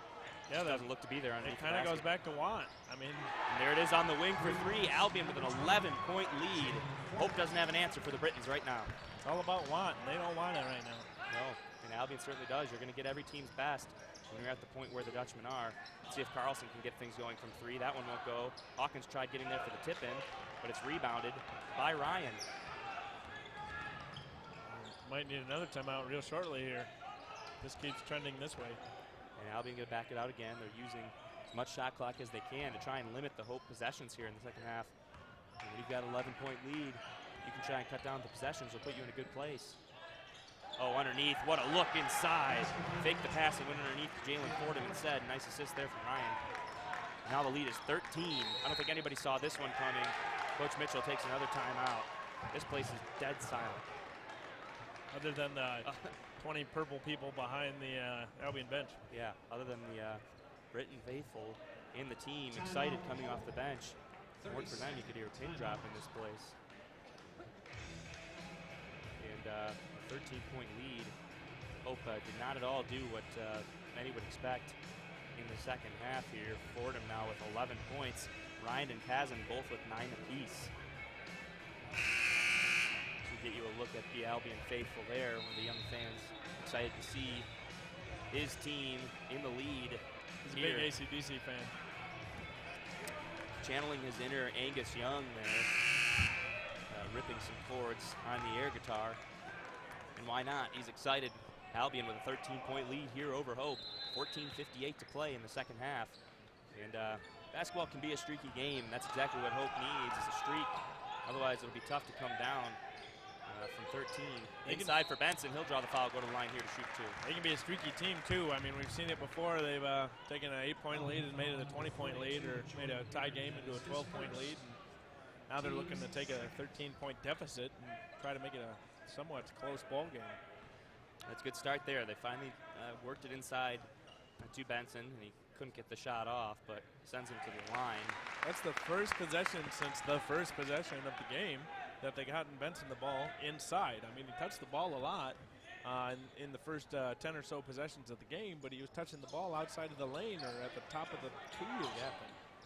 doesn't look to be there underneath. It kind of goes back to Want. I mean, and there it is on the wing for 3. Albion with an 11-point lead. Hope doesn't have an answer for the Britons right now. It's all about Want, and they don't want it right now. No, and Albion certainly does. You're going to get every team's best when you're at the point where the Dutchmen are. Let's see if Carlson can get things going from 3. That one won't go. Hawkins tried getting there for the tip-in, but it's rebounded by Ryan. Might need another timeout real shortly here. This keeps trending this way. And Albion going to back it out again. They're using as much shot clock as they can to try and limit the Hope possessions here in the second half. And when you've got an 11-point lead, you can try and cut down the possessions. It'll put you in a good place. Oh, underneath. What a look inside. Fake the pass and went underneath Jalen Fordham instead. Nice assist there from Ryan. Now the lead is 13. I don't think anybody saw this one coming. Coach Mitchell takes another timeout. This place is dead silent. Other than the 20 purple people behind the Albion bench. Yeah, other than the Britain faithful in the team, excited coming off the bench. If it weren't for them, you could hear a pin drop in this place. And a 13-point lead. Hope did not at all do what many would expect in the second half here. Fordham now with 11 points. Ryan and Kazan both with 9 apiece. To get you a look at the Albion faithful there, one of the young fans excited to see his team in the lead. He's a big AC/DC fan. Channeling his inner Angus Young there, ripping some chords on the air guitar. And why not? He's excited. Albion with a 13-point lead here over Hope. 14:58 to play in the second half. And basketball can be a streaky game. That's exactly what Hope needs, is a streak. Otherwise, it'll be tough to come down from 13. Inside for Benson. He'll draw the foul, go to the line here to shoot 2. They can be a streaky team, too. I mean, we've seen it before. They've taken an 8-point lead and made it a 20-point lead, or made a tie game into a 12-point lead. And now they're looking to take a 13-point deficit and try to make it a somewhat close ball game. That's a good start there. They finally worked it inside to Benson, and he couldn't get the shot off, but sends him to the line. That's the first possession since the first possession of the game that they gotten Benson the ball inside. I mean, he touched the ball a lot in the first 10 or so possessions of the game, but he was touching the ball outside of the lane or at the top of the key. Yeah.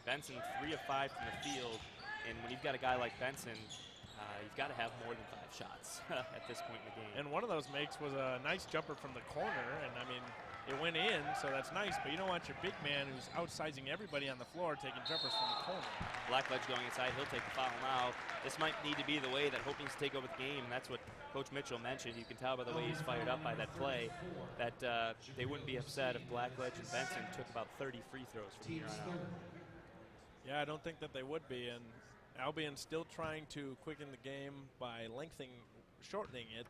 Benson 3 of 5 from the field, and when you've got a guy like Benson, you've got to have more than 5 shots at this point in the game. And one of those makes was a nice jumper from the corner, and I mean, it went in, so that's nice, but you don't want your big man who's outsizing everybody on the floor taking jumpers from the corner. Blackledge going inside, he'll take the foul now. This might need to be the way that Hope needs to take over the game, and that's what Coach Mitchell mentioned. You can tell by the way he's fired up by that play that they wouldn't be upset if Blackledge and Benson took about 30 free throws from here on out. Yeah, I don't think that they would be, and Albion's still trying to quicken the game by shortening it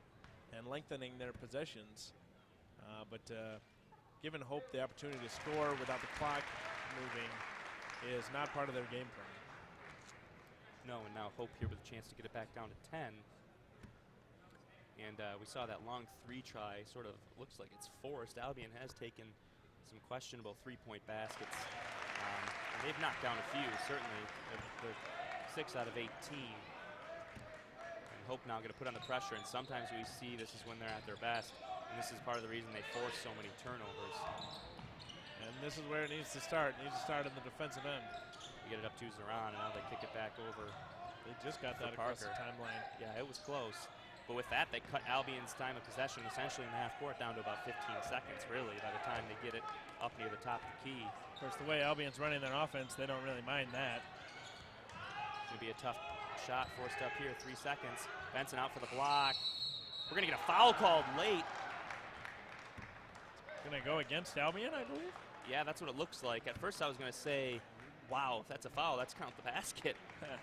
and lengthening their possessions, but giving Hope the opportunity to score without the clock moving is not part of their game plan. No, and now Hope here with a chance to get it back down to 10. And we saw that long 3 try, sort of looks like it's forced. Albion has taken some questionable 3-point baskets. And they've knocked down a few, certainly. They're 6 out of 18. And Hope now going to put on the pressure, and sometimes we see this is when they're at their best. And this is part of the reason they force so many turnovers. And this is where it needs to start. It needs to start on the defensive end. We get it up to Zeron, and now they kick it back over. They just got that across the timeline. Yeah, it was close. But with that, they cut Albion's time of possession essentially in the half court down to about 15 seconds, really, by the time they get it up near the top of the key. Of course, the way Albion's running their offense, they don't really mind that. It's going to be a tough shot forced up here, 3 seconds. Benson out for the block. We're going to get a foul called late. Going to go against Albion, I believe? Yeah, that's what it looks like. At first I was going to say, wow, if that's a foul, let's count the basket.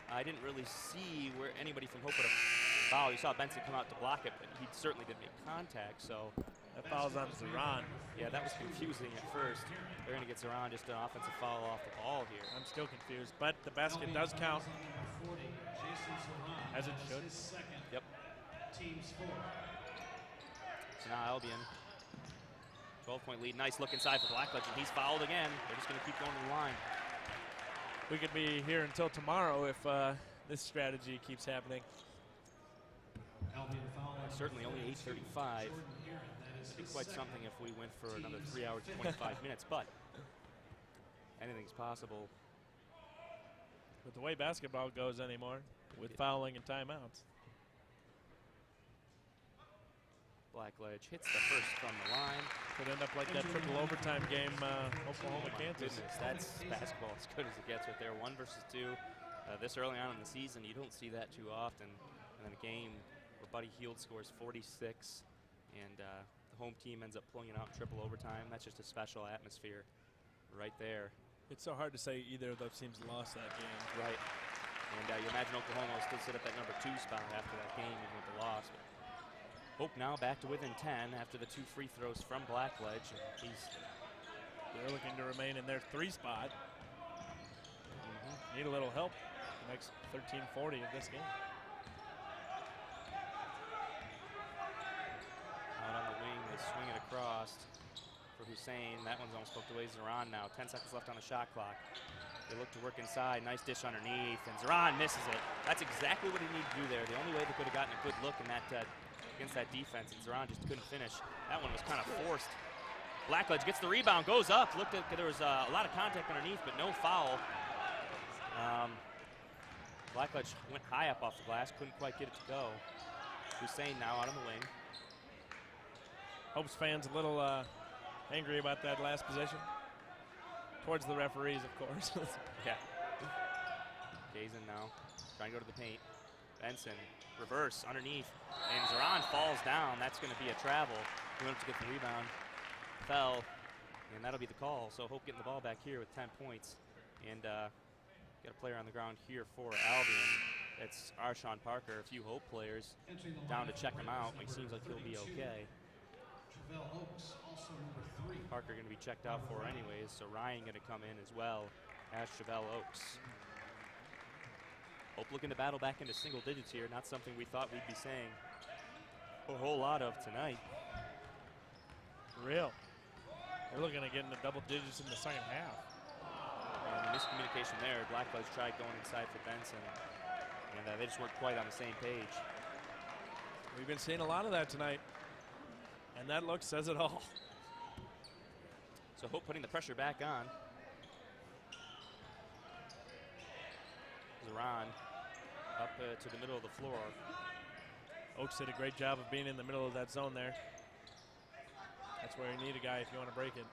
I didn't really see where anybody from Hope would have fouled. You saw Benson come out to block it, but he certainly didn't make contact, so. That foul's on Zeron. Yeah, that was confusing at first. They're going to get Zeron just an offensive foul off the ball here. I'm still confused, but the basket does count. As it should. Yep. So now Albion, 12-point lead. Nice look inside for Blackledge, and he's fouled again. They're just going to keep going to the line. We could be here until tomorrow if this strategy keeps happening. Certainly only 8:35. It'd be quite something if we went for another 3 hours and 25 minutes, but anything's possible. With the way basketball goes anymore, with fouling and timeouts. Blackledge hits the first from the line. Could end up like that triple overtime game, Oklahoma-Kansas. That's basketball as good as it gets right there. 1 versus 2. This early on in the season, you don't see that too often. And then a game where Buddy Hield scores 46, and the home team ends up pulling it out in triple overtime. That's just a special atmosphere right there. It's so hard to say either of those teams lost that game. Right. And you imagine Oklahoma will still sit at that number 2 spot after that game, even with the loss. But Hope now back to within 10 after the 2 free throws from Blackledge. They're looking to remain in their 3 spot. Need a little help the next 13:40 of this game. Out on the wing, they swing it across for Hussein. That one's almost poked away. Zeron now, 10 seconds left on the shot clock. They look to work inside, nice dish underneath, and Zeron misses it. That's exactly what he needed to do there. The only way they could have gotten a good look in that against that defense, and Zeron just couldn't finish. That one was kind of forced. Blackledge gets the rebound, goes up. Looked at there was a lot of contact underneath, but no foul. Blackledge went high up off the glass, couldn't quite get it to go. Hussein now out on the wing. Hope's fans a little angry about that last possession. Towards the referees, of course. Yeah. Gazen now, trying to go to the paint. Benson, reverse, underneath, and Zeron falls down. That's going to be a travel. He went up to get the rebound, fell, and that'll be the call. So Hope getting the ball back here with 10 points. And got a player on the ground here for Albion. It's Arshawn Parker, a few Hope players down to check him out. It seems like he'll be okay. Parker going to be checked out for anyways, so Ryan going to come in as well as Chevelle Oaks. Hope looking to battle back into single digits here, not something we thought we'd be saying a whole lot of tonight. For real. They're looking to get into double digits in the second half. And miscommunication there. Blackledge tried going inside for Benson, and they just weren't quite on the same page. We've been seeing a lot of that tonight, and that look says it all. So Hope putting the pressure back on. Zaran up to the middle of the floor. Oaks did a great job of being in the middle of that zone there. That's where you need a guy if you want to break it.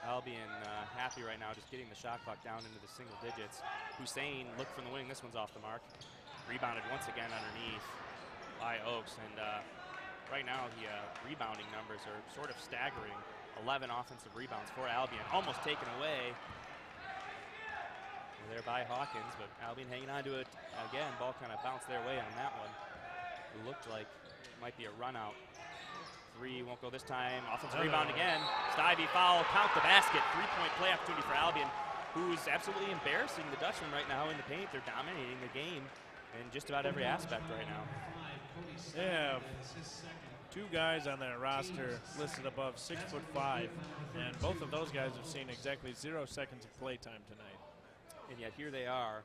Albion happy right now, just getting the shot clock down into the single digits. Hussein looked from the wing. This one's off the mark. Rebounded once again underneath by Oaks. And right now, the rebounding numbers are sort of staggering. 11 offensive rebounds for Albion. Almost taken away there by Hawkins, but Albion hanging on to it again. Ball kind of bounced their way on that one. It looked like it might be a run out. Three won't go this time. Offensive rebound again. Stivey foul, count the basket. 3-point play opportunity for Albion, who's absolutely embarrassing the Dutchmen right now in the paint. They're dominating the game in just about every aspect right now. They have two guys on their roster listed above 6'5", and both of those guys have seen exactly 0 seconds of play time tonight. And yet here they are,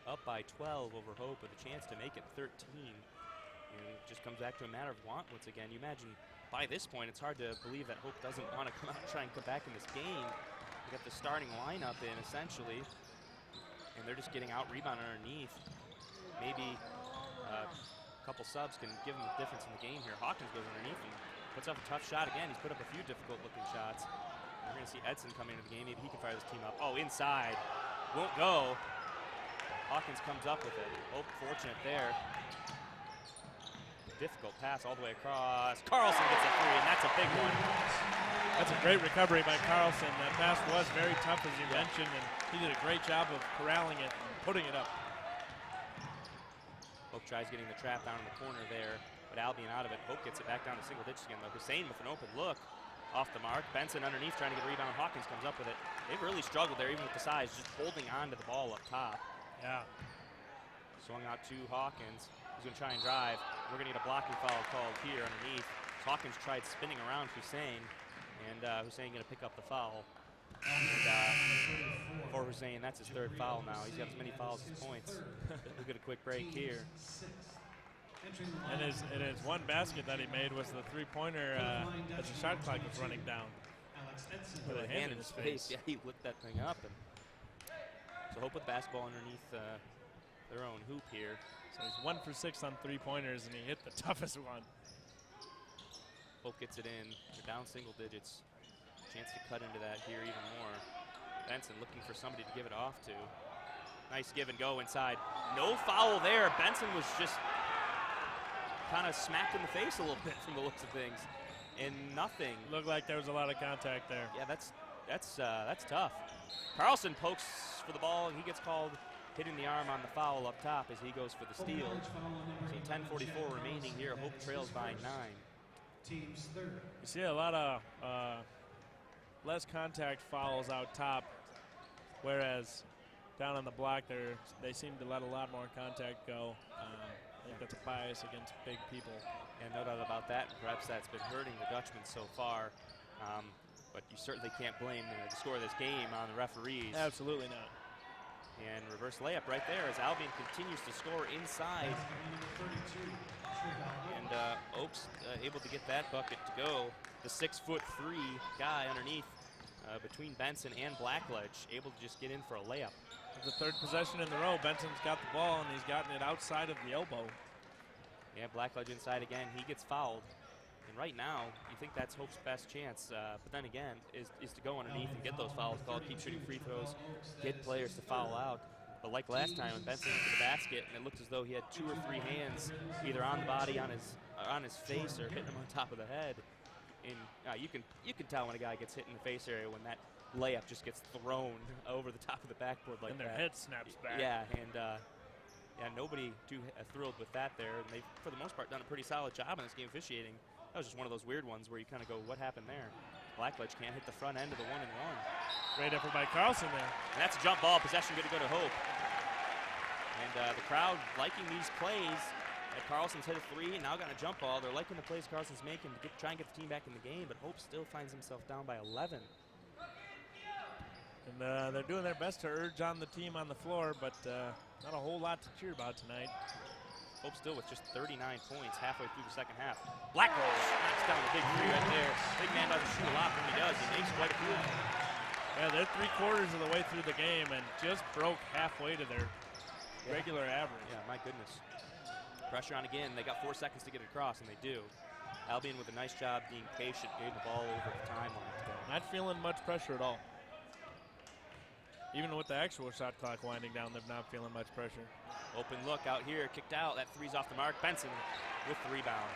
up by 12 over Hope with a chance to make it 13. And it just comes back to a matter of want once again. You imagine by this point, it's hard to believe that Hope doesn't want to come out and try and come back in this game. They got the starting lineup in essentially, and they're just getting out rebounded underneath. Maybe a couple subs can give them the difference in the game here. Hawkins goes underneath and puts up a tough shot again. He's put up a few difficult looking shots. We're going to see Edson come into the game. Maybe he can fire this team up. Oh, inside. Won't go. Hawkins comes up with it. Hope fortunate there. Difficult pass all the way across. Carlson gets a three, and that's a big one. That's a great recovery by Carlson. That pass was very tough, as you mentioned, and he did a great job of corralling it and putting it up. Hope tries getting the trap down in the corner there, but Albion out of it. Hope gets it back down to single digits again, though. Hussein with an open look. Off the mark. Benson underneath trying to get a rebound. Hawkins comes up with it. They've really struggled there, even with the size, just holding on to the ball up top. Yeah. Swung out to Hawkins. He's going to try and drive. We're going to get a blocking foul called here underneath. Hawkins tried spinning around Hussein, and Hussein going to pick up the foul. And for Hussein, that's his third foul now. He's got as many fouls as points. We'll get a quick break here. And his one basket that he made was the three-pointer as the shot clock was running down. With a hand in his face. Yeah, he whipped that thing up. And so Hope with basketball underneath their own hoop here. So he's 1 for 6 on three-pointers, and he hit the toughest one. Hope gets it in. They're down single digits. Chance to cut into that here even more. Benson looking for somebody to give it off to. Nice give and go inside. No foul there. Benson was just kind of smacked in the face a little bit from the looks of things, and nothing. Looked like there was a lot of contact there. Yeah, that's tough. Carlson pokes for the ball, and he gets called hitting the arm on the foul up top as he goes for the steal. So 10:44 remaining here. Hope trails by 9. You see a lot of less contact fouls out top, whereas down on the block they seem to let a lot more contact go. I think that's a bias against big people. And no doubt about that. Perhaps that's been hurting the Dutchmen so far. But you certainly can't blame the score of this game on the referees. Absolutely not. And reverse layup right there as Albion continues to score inside. And Oaks able to get that bucket to go. The 6'3" guy underneath between Benson and Blackledge, able to just get in for a layup. The third possession in the row, Benson's got the ball and he's gotten it outside of the elbow. Yeah, Blackledge inside again. He gets fouled. And right now, you think that's Hope's best chance. But then again, is to go underneath and get those fouls called, keep shooting free throws, get players to foul out. But like last time when Benson went to the basket, and it looked as though he had 2 or 3 hands either on the body, on his face, or hitting him on top of the head. And you can tell when a guy gets hit in the face area when that layup just gets thrown over the top of the backboard like that. And their head snaps back. Yeah, and nobody too thrilled with that there. And they've, for the most part, done a pretty solid job in this game officiating. That was just one of those weird ones where you kind of go, what happened there? Blackledge can't hit the front end of the 1-and-1. Great effort by Carlson there. And that's a jump ball. Possession going to go to Hope. And the crowd liking these plays. Carlson's hit a 3, and now got a jump ball. They're liking the plays Carlson's making to try and get the team back in the game, but Hope still finds himself down by 11. And they're doing their best to urge on the team on the floor, but not a whole lot to cheer about tonight. Hope still with just 39 points halfway through the second half. Blackwell knocks down the big three right there. Big man doesn't shoot a lot, but when he does, he makes quite a few. Yeah, they're 3/4 of the way through the game and just broke halfway to their regular average. Yeah, my goodness. Pressure on again. They got 4 seconds to get it across, and they do. Albion with a nice job being patient, getting the ball over the timeline today. Not feeling much pressure at all. Even with the actual shot clock winding down, they're not feeling much pressure. Open look out here, kicked out. That three's off the mark. Benson with the rebound.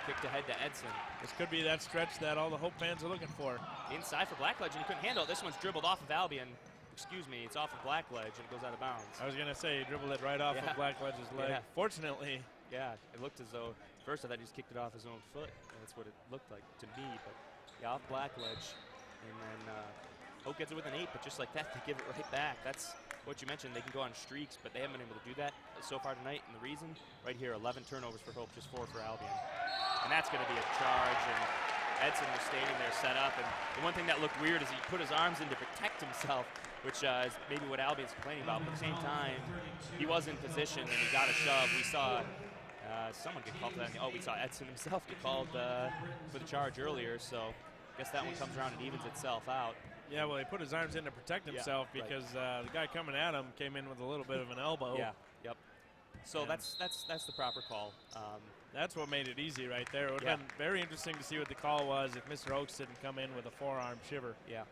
Kicked ahead to Edson. This could be that stretch that all the Hope fans are looking for. Inside for Blackledge, and he couldn't handle it. This one's dribbled off of Albion. Excuse me, it's off of Blackledge, and it goes out of bounds. I was going to say, he dribbled it right off of Blackledge's leg. Yeah. Fortunately. Yeah, it looked as though, first I thought he just kicked it off his own foot. That's what it looked like to me, but yeah, off Blackledge. And then Hope gets it with an 8, but just like that, they give it right back. That's what you mentioned. They can go on streaks, but they haven't been able to do that so far tonight. And the reason, right here, 11 turnovers for Hope, just 4 for Albion. And that's going to be a charge. And Edson was standing there set up. And the one thing that looked weird is he put his arms in to protect himself, which is maybe what Albion's complaining about. But at the same time, he was in position and he got a shove. We saw someone get called for that. Oh, we saw Edson himself get called for the charge earlier. So I guess that one comes around and evens itself out. Yeah, well, he put his arms in to protect himself because the guy coming at him came in with a little bit of an elbow. Yeah, yep. So that's the proper call. That's what made it easy right there. It would have been very interesting to see what the call was if Mr. Oaks didn't come in with a forearm shiver. Yeah.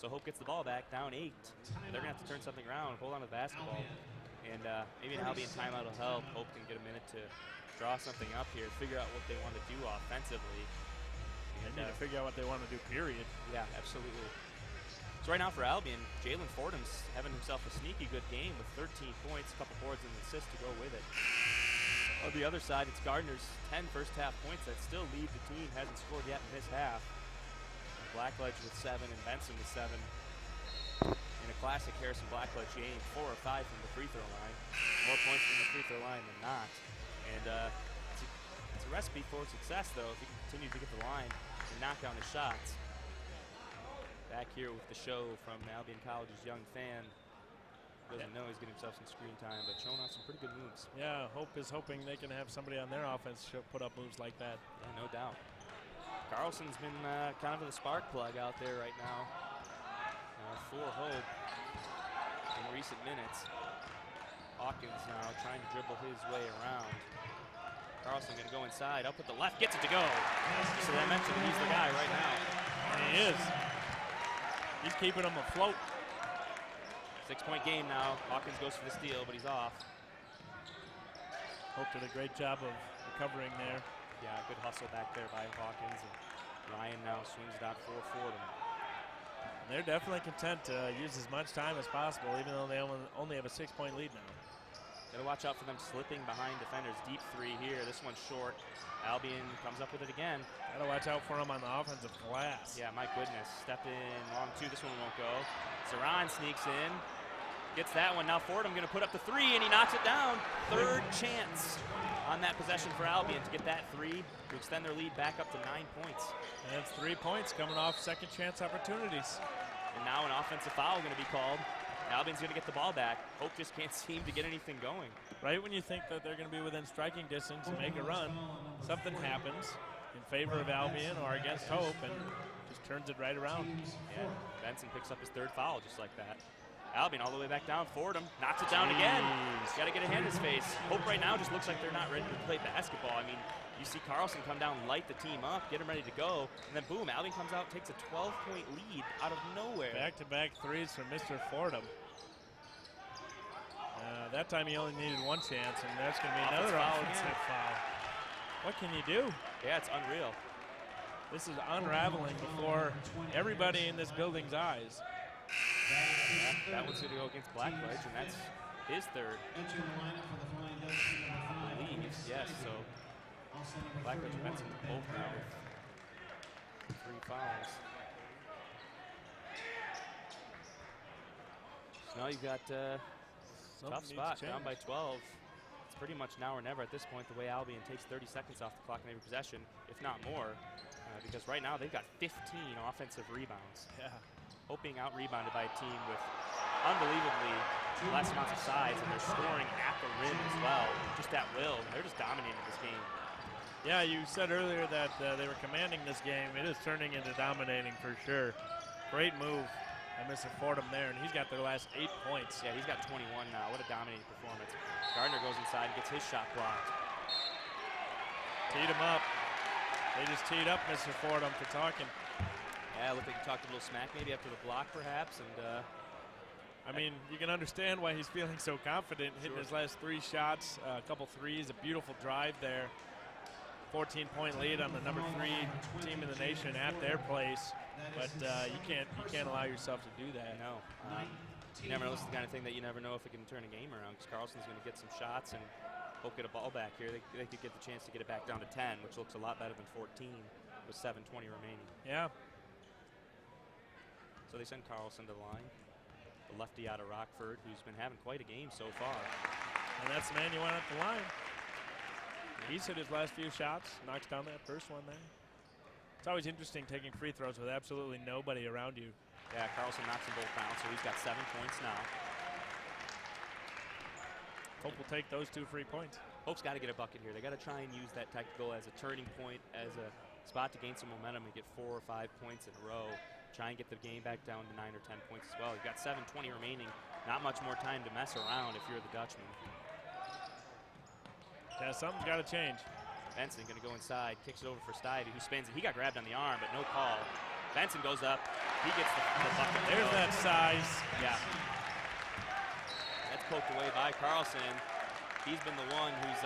So Hope gets the ball back, down 8. They're going to have to turn something around, hold on to the basketball. And maybe an Albion timeout will help. Hope can get a minute to draw something up here, figure out what they want to do offensively. They need to figure out what they want to do, period. Yeah, absolutely. So right now for Albion, Jalen Fordham's having himself a sneaky good game with 13 points, a couple boards and an assist to go with it. On the other side, it's Gardner's 10 first half points that still lead the team, hasn't scored yet in this half. Blackledge with 7 and Benson with 7. In a classic Harrison Blackledge game, 4 or 5 from the free throw line. More points from the free throw line than not. And it's a recipe for success, though, if he can continue to get the line and knock down his shots. Back here with the show from Albion College's young fan. Doesn't know he's getting himself some screen time, but showing off some pretty good moves. Yeah, Hope is hoping they can have somebody on their offense put up moves like that. Yeah, no doubt. Carlson's been kind of the spark plug out there right now for Hope in recent minutes. Hawkins now trying to dribble his way around. Carlson going to go inside, up with the left, gets it to go. So I mentioned he's the guy right now. And he is. He's keeping them afloat. 6-point game now. Hawkins goes for the steal, but he's off. Hope did a great job of recovering there. Yeah, good hustle back there by Hawkins. And Ryan now swings it out for Fordham. They're definitely content to use as much time as possible, even though they only have a 6-point lead now. Gotta watch out for them slipping behind defenders. Deep 3 here. This one's short. Albion comes up with it again. Gotta watch out for them on the offensive glass. Yeah, my goodness. Step in, long 2. This one won't go. Saran sneaks in. Gets that one. Now Fordham going to put up the 3, and he knocks it down. Third chance on that possession for Albion to get that 3 to extend their lead back up to 9 points. And it's 3 points coming off second chance opportunities. And now an offensive foul going to be called. Albion's going to get the ball back. Hope just can't seem to get anything going. Right when you think that they're going to be within striking distance and make a run, something happens in favor of Albion or against Hope and just turns it right around. Yeah, Benson picks up his 3rd foul just like that. Albion all the way back down. Fordham knocks it down again. Got to get a hand in his face. Hope right now just looks like they're not ready to play basketball. I mean, you see Carlson come down, light the team up, get them ready to go, and then boom, Albion comes out, takes a 12-point lead out of nowhere. Back-to-back threes from Mr. Fordham. That time he only needed 1 chance, and there's going to be another offensive foul. What can you do? Yeah, it's unreal. This is unraveling before everybody in this building's eyes. Yeah, that one's going to go against Blackledge, and that's his 3rd. I believe, yes, so Blackledge and Benson both now with 3 fouls. So now you've got tough spot, down by 12. It's pretty much now or never at this point, the way Albion takes 30 seconds off the clock in every possession, if not more, because right now they've got 15 offensive rebounds. Yeah. Hope being out-rebounded by a team with unbelievably less amounts of size, and they're scoring at the rim as well, just at will. They're just dominating this game. Yeah, you said earlier that they were commanding this game. It is turning into dominating for sure. Great move by Mr. Fordham there, and he's got their last 8 points. Yeah, he's got 21 now. What a dominating performance. Gardner goes inside and gets his shot blocked. Teed him up. They just teed up Mr. Fordham for talking. Yeah, looked like he talked a little smack maybe after the block perhaps, and I mean, you can understand why he's feeling so confident, hitting his last 3 shots, a couple threes, a beautiful drive there. 14-point lead on the number 3 team in the nation at their place, but you can't allow yourself to do that. No, you never know. This is the kind of thing that you never know if it can turn a game around, because Carlson's going to get some shots and hope get a ball back here. They could get the chance to get it back down to 10, which looks a lot better than 14 with 7:20 remaining. Yeah. So they send Carlson to the line, the lefty out of Rockford, who's been having quite a game so far. And that's the man you want at the line. He's hit his last few shots, knocks down that first one there. It's always interesting taking free throws with absolutely nobody around you. Yeah, Carlson knocks them both down, so he's got 7 points now. Hope will take those 2 free points. Hope's got to get a bucket here. They got to try and use that technical as a turning point, as a spot to gain some momentum and get 4 or 5 points in a row. Try and get the game back down to 9 or 10 points as well. You've got 7:20 remaining. Not much more time to mess around if you're the Dutchman. Yeah, something's got to change. Benson going to go inside, kicks it over for Stivey, who spins it. He got grabbed on the arm, but no call. Benson goes up. He gets the bucket. There's that size. Yeah. That's poked away by Carlson. He's been the one who's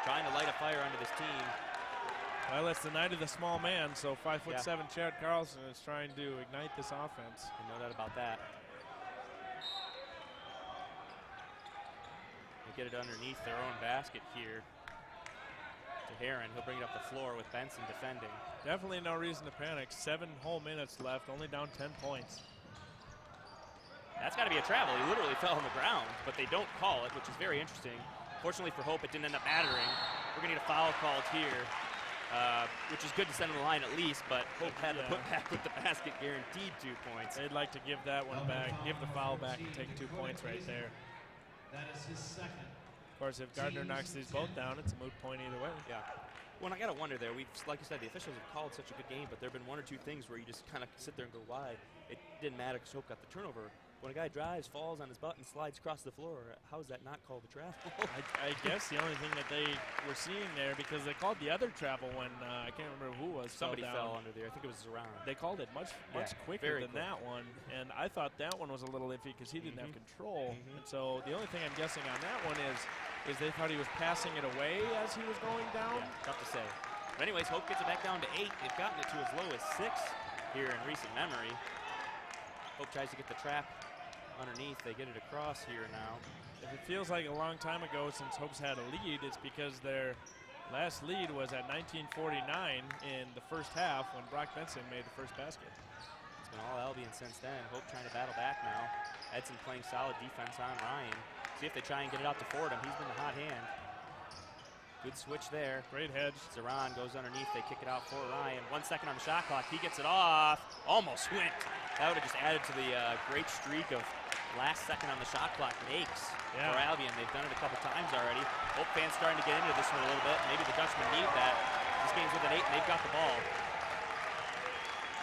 trying to light a fire under this team. Well, it's the night of the small man, so 5'7" Chad Carlson is trying to ignite this offense. No doubt about that. They get it underneath their own basket here to Heron. He'll bring it up the floor with Benson defending. Definitely no reason to panic. 7 whole minutes left, only down 10 points. That's got to be a travel. He literally fell on the ground, but they don't call it, which is very interesting. Fortunately for Hope, it didn't end up mattering. We're going to get a foul called here, which is good to send on the line at least, but Hope had the putback with the basket, guaranteed 2 points. They'd like to give that one back, give the foul back and take 2 points right there. That is his second. Of course, if Gardner knocks these both down, it's a moot point either way. Yeah. Well, I got to wonder there. Like you said, the officials have called such a good game, but there have been 1 or 2 things where you just kind of sit there and go, why? It didn't matter because Hope got the turnover. When a guy drives, falls on his butt, and slides across the floor, how is that not called a travel? I guess the only thing that they were seeing there, because they called the other travel when, I can't remember who was. Somebody fell under there. I think it was Zoran. They called it much quicker than quick. That one, and I thought that one was a little iffy because he didn't have control. And so the only thing I'm guessing on that one is they thought he was passing it away as he was going down. Yeah, tough to say. But anyways, Hope gets it back down to 8. They've gotten it to as low as 6 here in recent memory. Hope tries to get the trap underneath. They get it across here now. If it feels like a long time ago since Hope's had a lead, it's because their last lead was at 1949 in the first half when Brock Benson made the first basket. It's been all Albion since then. Hope trying to battle back now. Edson playing solid defense on Ryan. See if they try and get it out to Fordham. He's been the hot hand. Good switch there. Great hedge. Zoran goes underneath. They kick it out for Ryan. 1 second on the shot clock. He gets it off. Almost went. That would have just added to the great streak of last second on the shot clock makes for Albion. They've done it a couple times already. Hope fans starting to get into this one a little bit. Maybe the Dutchmen need that. This game's with an 8 and they've got the ball.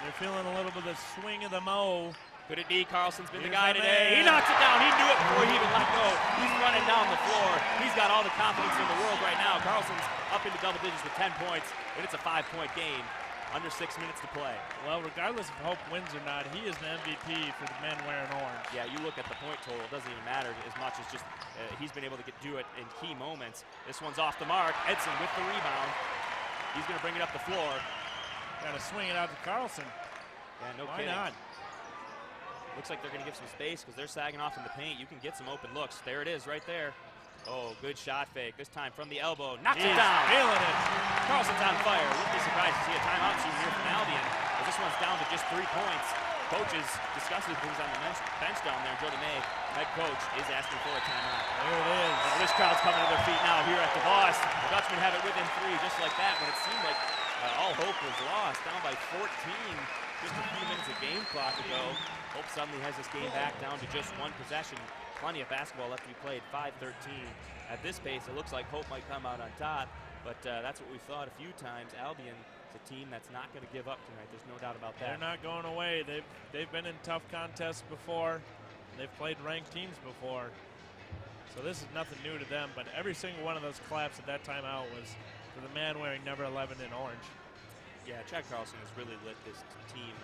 They're feeling a little bit of the swing of the mo. Could it be Carlson's been the guy today? He knocks it down. He knew it before he even let go. He's running down the floor. He's got all the confidence in the world right now. Carlson's up into double digits with 10 points, and it's a 5-point game. Under 6 minutes to play. Well, regardless of Hope wins or not, he is an MVP for the men wearing orange. Yeah, you look at the point total, it doesn't even matter as much as just he's been able to do it in key moments. This one's off the mark. Edson with the rebound. He's going to bring it up the floor. Got to swing it out to Carlson. Yeah, no Why kidding. not? Looks like they're going to give some space because they're sagging off in the paint. You can get some open looks. There it is right there. Oh, good shot fake. This time from the elbow. Knocks it down. Feeling it. Carlson's on fire. Wouldn't be surprised to see a timeout soon here from Albion. As this one's down to just 3 points. Coach is discussing things on the bench down there. Jody May, head coach, is asking for a timeout. There it is. And this crowd's coming to their feet now here at the Voss. The Dutchmen have it within 3 just like that when it seemed like All hope was lost, down by 14 just a few minutes of game clock ago. Hope suddenly has this game back down to just one possession. Plenty of basketball left to be played, 5-13. At this pace, it looks like Hope might come out on top, but that's what we've thought a few times. Albion is a team that's not going to give up tonight. There's no doubt about that. They're not going away. They've been in tough contests before. They've played ranked teams before. So this is nothing new to them, but every single one of those claps at that timeout was for the man wearing number 11 in orange. Yeah, Chad Carlson has really lit this team,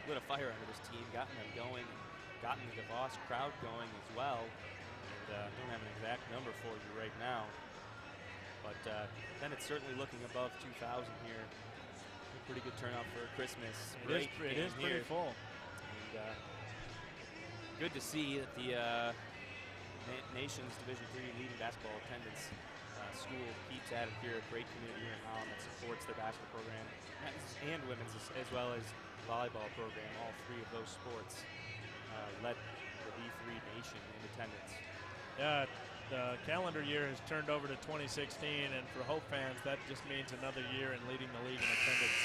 lit a fire under this team, gotten them going, gotten the DeVos crowd going as well. And don't have an exact number for you right now, but then it's certainly looking above 2,000 here. A pretty good turnout for Christmas. It is pretty full. And good to see that the nation's Division III leading basketball attendance school keeps at it here. A great community here in Holland that supports their basketball program and women's as well as volleyball program. All three of those sports led the D3 nation in attendance. Yeah, the calendar year has turned over to 2016, and for Hope fans, that just means another year in leading the league in attendance,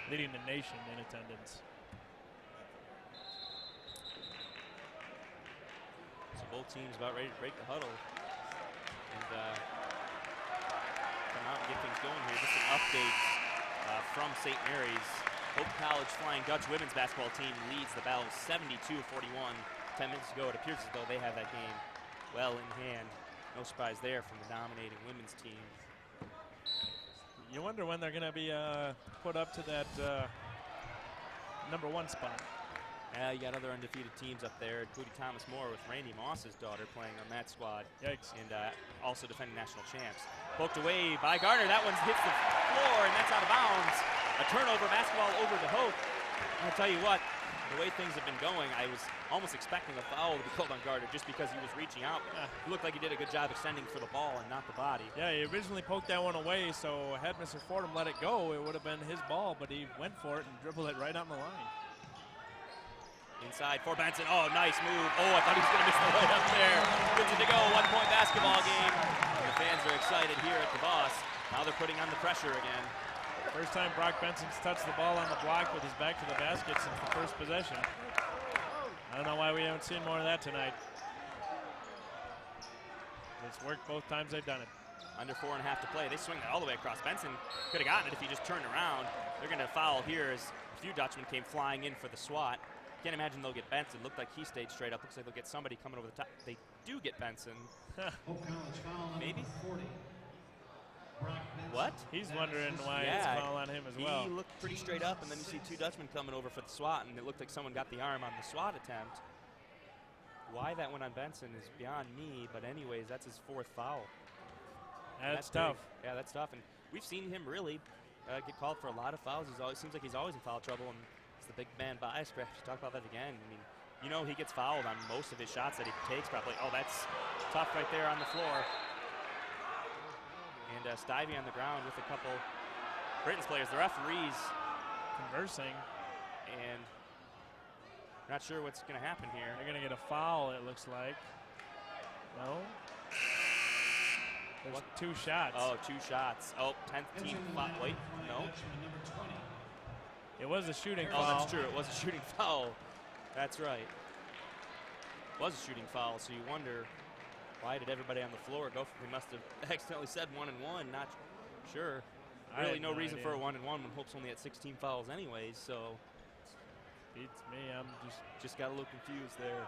leading the nation in attendance. So both teams about ready to break the huddle and come out and get things going here. Just an update from St. Mary's. Hope College Flying Dutch women's basketball team leads the Bells 72-41. 10 minutes ago, it appears as though they have that game well in hand. No surprise there from the dominating women's team. You wonder when they're going to be put up to that number 1 spot. You got other undefeated teams up there, including Thomas More with Randy Moss's daughter playing on that squad. Yikes. And also defending national champs. Poked away by Gardner. That one hits the floor, and that's out of bounds. A turnover, basketball over to Hope. I'll tell you what, the way things have been going, I was almost expecting a foul to be called on Gardner just because he was reaching out. It looked like he did a good job extending for the ball and not the body. Yeah, he originally poked that one away, so had Mr. Fordham let it go, it would have been his ball, but he went for it and dribbled it right on the line. Inside for Benson. Oh, nice move. Oh, I thought he was going to miss the layup there. Good to go. 1-point basketball game. The fans are excited here at DeVos. Now they're putting on the pressure again. First time Brock Benson's touched the ball on the block with his back to the basket since the first possession. I don't know why we haven't seen more of that tonight. It's worked both times they've done it. Under 4.5 to play. They swing that all the way across. Benson could have gotten it if he just turned around. They're going to foul here as a few Dutchmen came flying in for the swat. Can't imagine they'll get Benson. Looked like he stayed straight up. Looks like they'll get somebody coming over the top. They do get Benson. Hope College foul on Maybe. number 40. Brock Benson. What? He's wondering why it's a foul on him as well. He looked pretty straight up, and then you see two Dutchmen coming over for the swat, and it looked like someone got the arm on the swat attempt. Why that went on Benson is beyond me, but anyways, that's his 4th foul. That's tough. Big. Yeah, that's tough, and we've seen him really get called for a lot of fouls. Seems like he's always in foul trouble, and it's the big man bias. Perhaps talk about that again. I mean, you know, he gets fouled on most of his shots that he takes probably. Oh, that's tough right there on the floor. And Stivey on the ground with a couple Britain's players. The referees conversing. And not sure what's going to happen here. They're going to get a foul, it looks like. No? There's 2 shots. Oh, 2 shots. Oh, 10th team foul. Wait, no. It was a shooting foul. Oh, that's true. It was a shooting foul. That's right. It was a shooting foul, so you wonder why did everybody on the floor go for, he must have accidentally said 1 and 1, not sure. Really no reason for a 1 and 1 when Hope's only at 16 fouls anyways, so. Beats me, I'm just got a little confused there.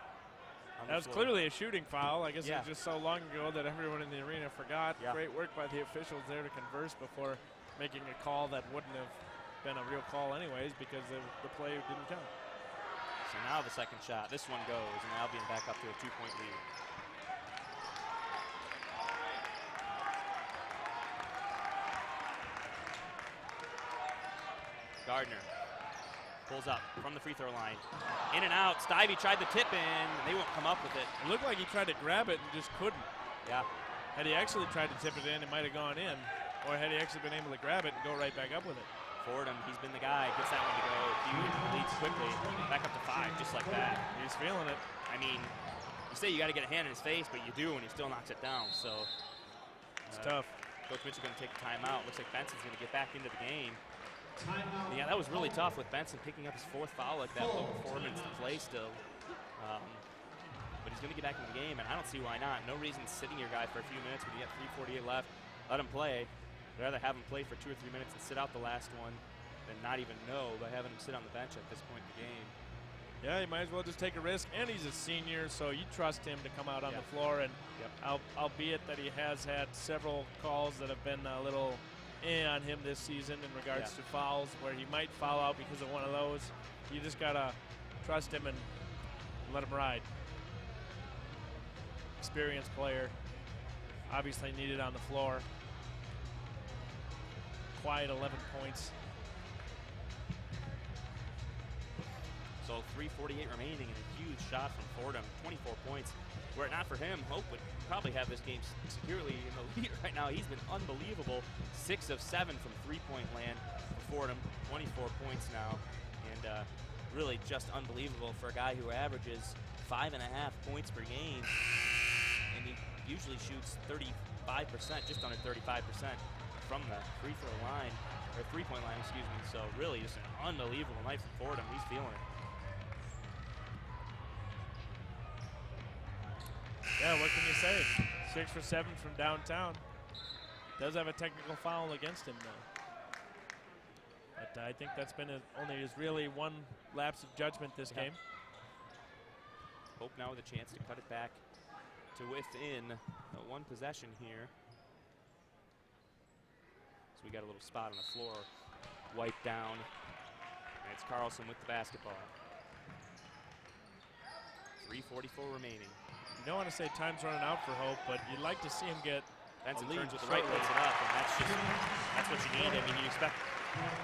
That was clearly a shooting foul. I guess yeah. it was just so long ago that everyone in the arena forgot. Yeah. Great work by the officials there to converse before making a call that wouldn't have been a real call anyways because the play didn't count. So now the second shot. This one goes, and Albion back up to a 2-point lead. Gardner pulls up from the free throw line. In and out. Stivey tried the tip in, and they won't come up with it. It looked like he tried to grab it and just couldn't. Yeah. Had he actually tried to tip it in, it might have gone in. Or had he actually been able to grab it and go right back up with it. Fordham, he's been the guy, gets that one to go. He leads quickly, back up to 5, just like that. He's feeling it. I mean, you say you got to get a hand in his face, but you do, and he still knocks it down. So it's tough. Coach Mitchell going to take a timeout. Looks like Benson's going to get back into the game. Timeout. Yeah, that was really tough with Benson picking up his 4th foul like that. Low 4 minutes to play still. But he's going to get back in the game, and I don't see why not. No reason sitting your guy for a few minutes when you got 3:48 left. Let him play. I'd rather have him play for 2 or 3 minutes and sit out the last one than not even know by having him sit on the bench at this point in the game. Yeah, you might as well just take a risk, and he's a senior, so you trust him to come out on the floor. And albeit that he has had several calls that have been a little on him this season in regards to fouls, where he might foul out because of one of those. You just gotta trust him and let him ride. Experienced player, obviously needed on the floor. Quiet 11 points. So 3:48 remaining and a huge shot from Fordham, 24 points. Were it not for him, Hope would probably have this game securely in the lead right now. He's been unbelievable. 6 of 7 from three-point land for Fordham, 24 points now. And really just unbelievable for a guy who averages 5.5 points per game. And he usually shoots 35%, just under 35% from the free throw line, or three-point line, excuse me. So really just an unbelievable night for Fordham. He's feeling it. Yeah, what can you say? 6 for 7 from downtown. Does have a technical foul against him, though. But I think that's been only his really one lapse of judgment this game. Hope now with a chance to cut it back to within one possession here. So we got a little spot on the floor, wiped down, and it's Carlson with the basketball. 3:44 remaining. You don't want to say time's running out for Hope, but you'd like to see him get Benson a lead turns with the right, lays it up, and that's what you need. I mean, you expect.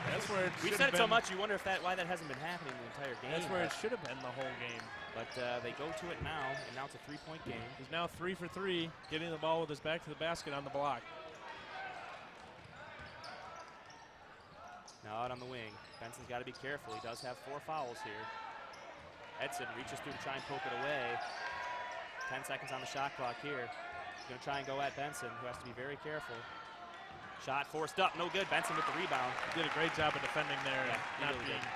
That's where it We've said it so much, you wonder if why that hasn't been happening the entire game. That's where it should have been the whole game. But they go to it now, and now it's a 3-point game. He's now 3 for 3, getting the ball with his back to the basket on the block. Now out on the wing. Benson's got to be careful. He does have 4 fouls here. Edson reaches through to try and poke it away. 10 seconds on the shot clock here. He's going to try and go at Benson, who has to be very careful. Shot forced up, no good. Benson with the rebound. He did a great job of defending there, not really being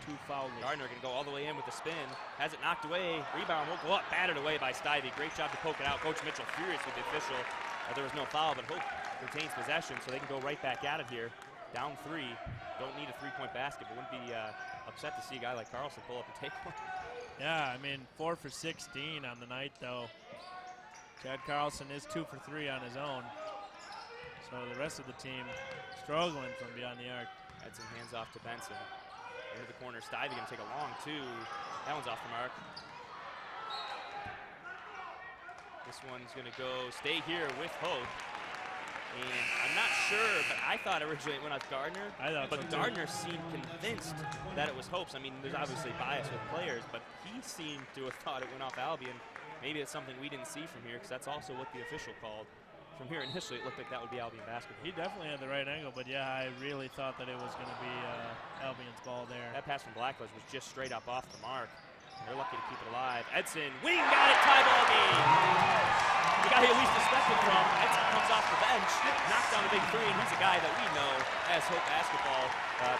too fouled. Gardner can go all the way in with the spin. Has it knocked away. Rebound won't go up. Batted away by Stivey. Great job to poke it out. Coach Mitchell furious with the official. There was no foul, but Hope retains possession, so they can go right back at it here. Down 3. Don't need a 3-point basket, but wouldn't be upset to see a guy like Carlson pull up and take one. Yeah, I mean, 4 for 16 on the night, though. Chad Carlson is 2 for 3 on his own. So the rest of the team struggling from beyond the arc. Edson hands off to Benson. Into the corner, Stivey going to take a long 2. That one's off the mark. This one's going to stay here with Hope. And I'm not sure, but I thought originally it went off Gardner. But Gardner seemed convinced that it was Hope's. I mean, there's obviously bias with players, but he seemed to have thought it went off Albion. Maybe it's something we didn't see from here, because that's also what the official called. From here initially, it looked like that would be Albion basketball. He definitely had the right angle, but yeah, I really thought that it was going to be Albion's ball there. That pass from Blackledge was just straight up off the mark. They're lucky to keep it alive. Edson, wing got it, tie ball game. The guy you least expected from. Edson comes off the bench, knocks down a big 3, and he's a guy that we know as Hope basketball.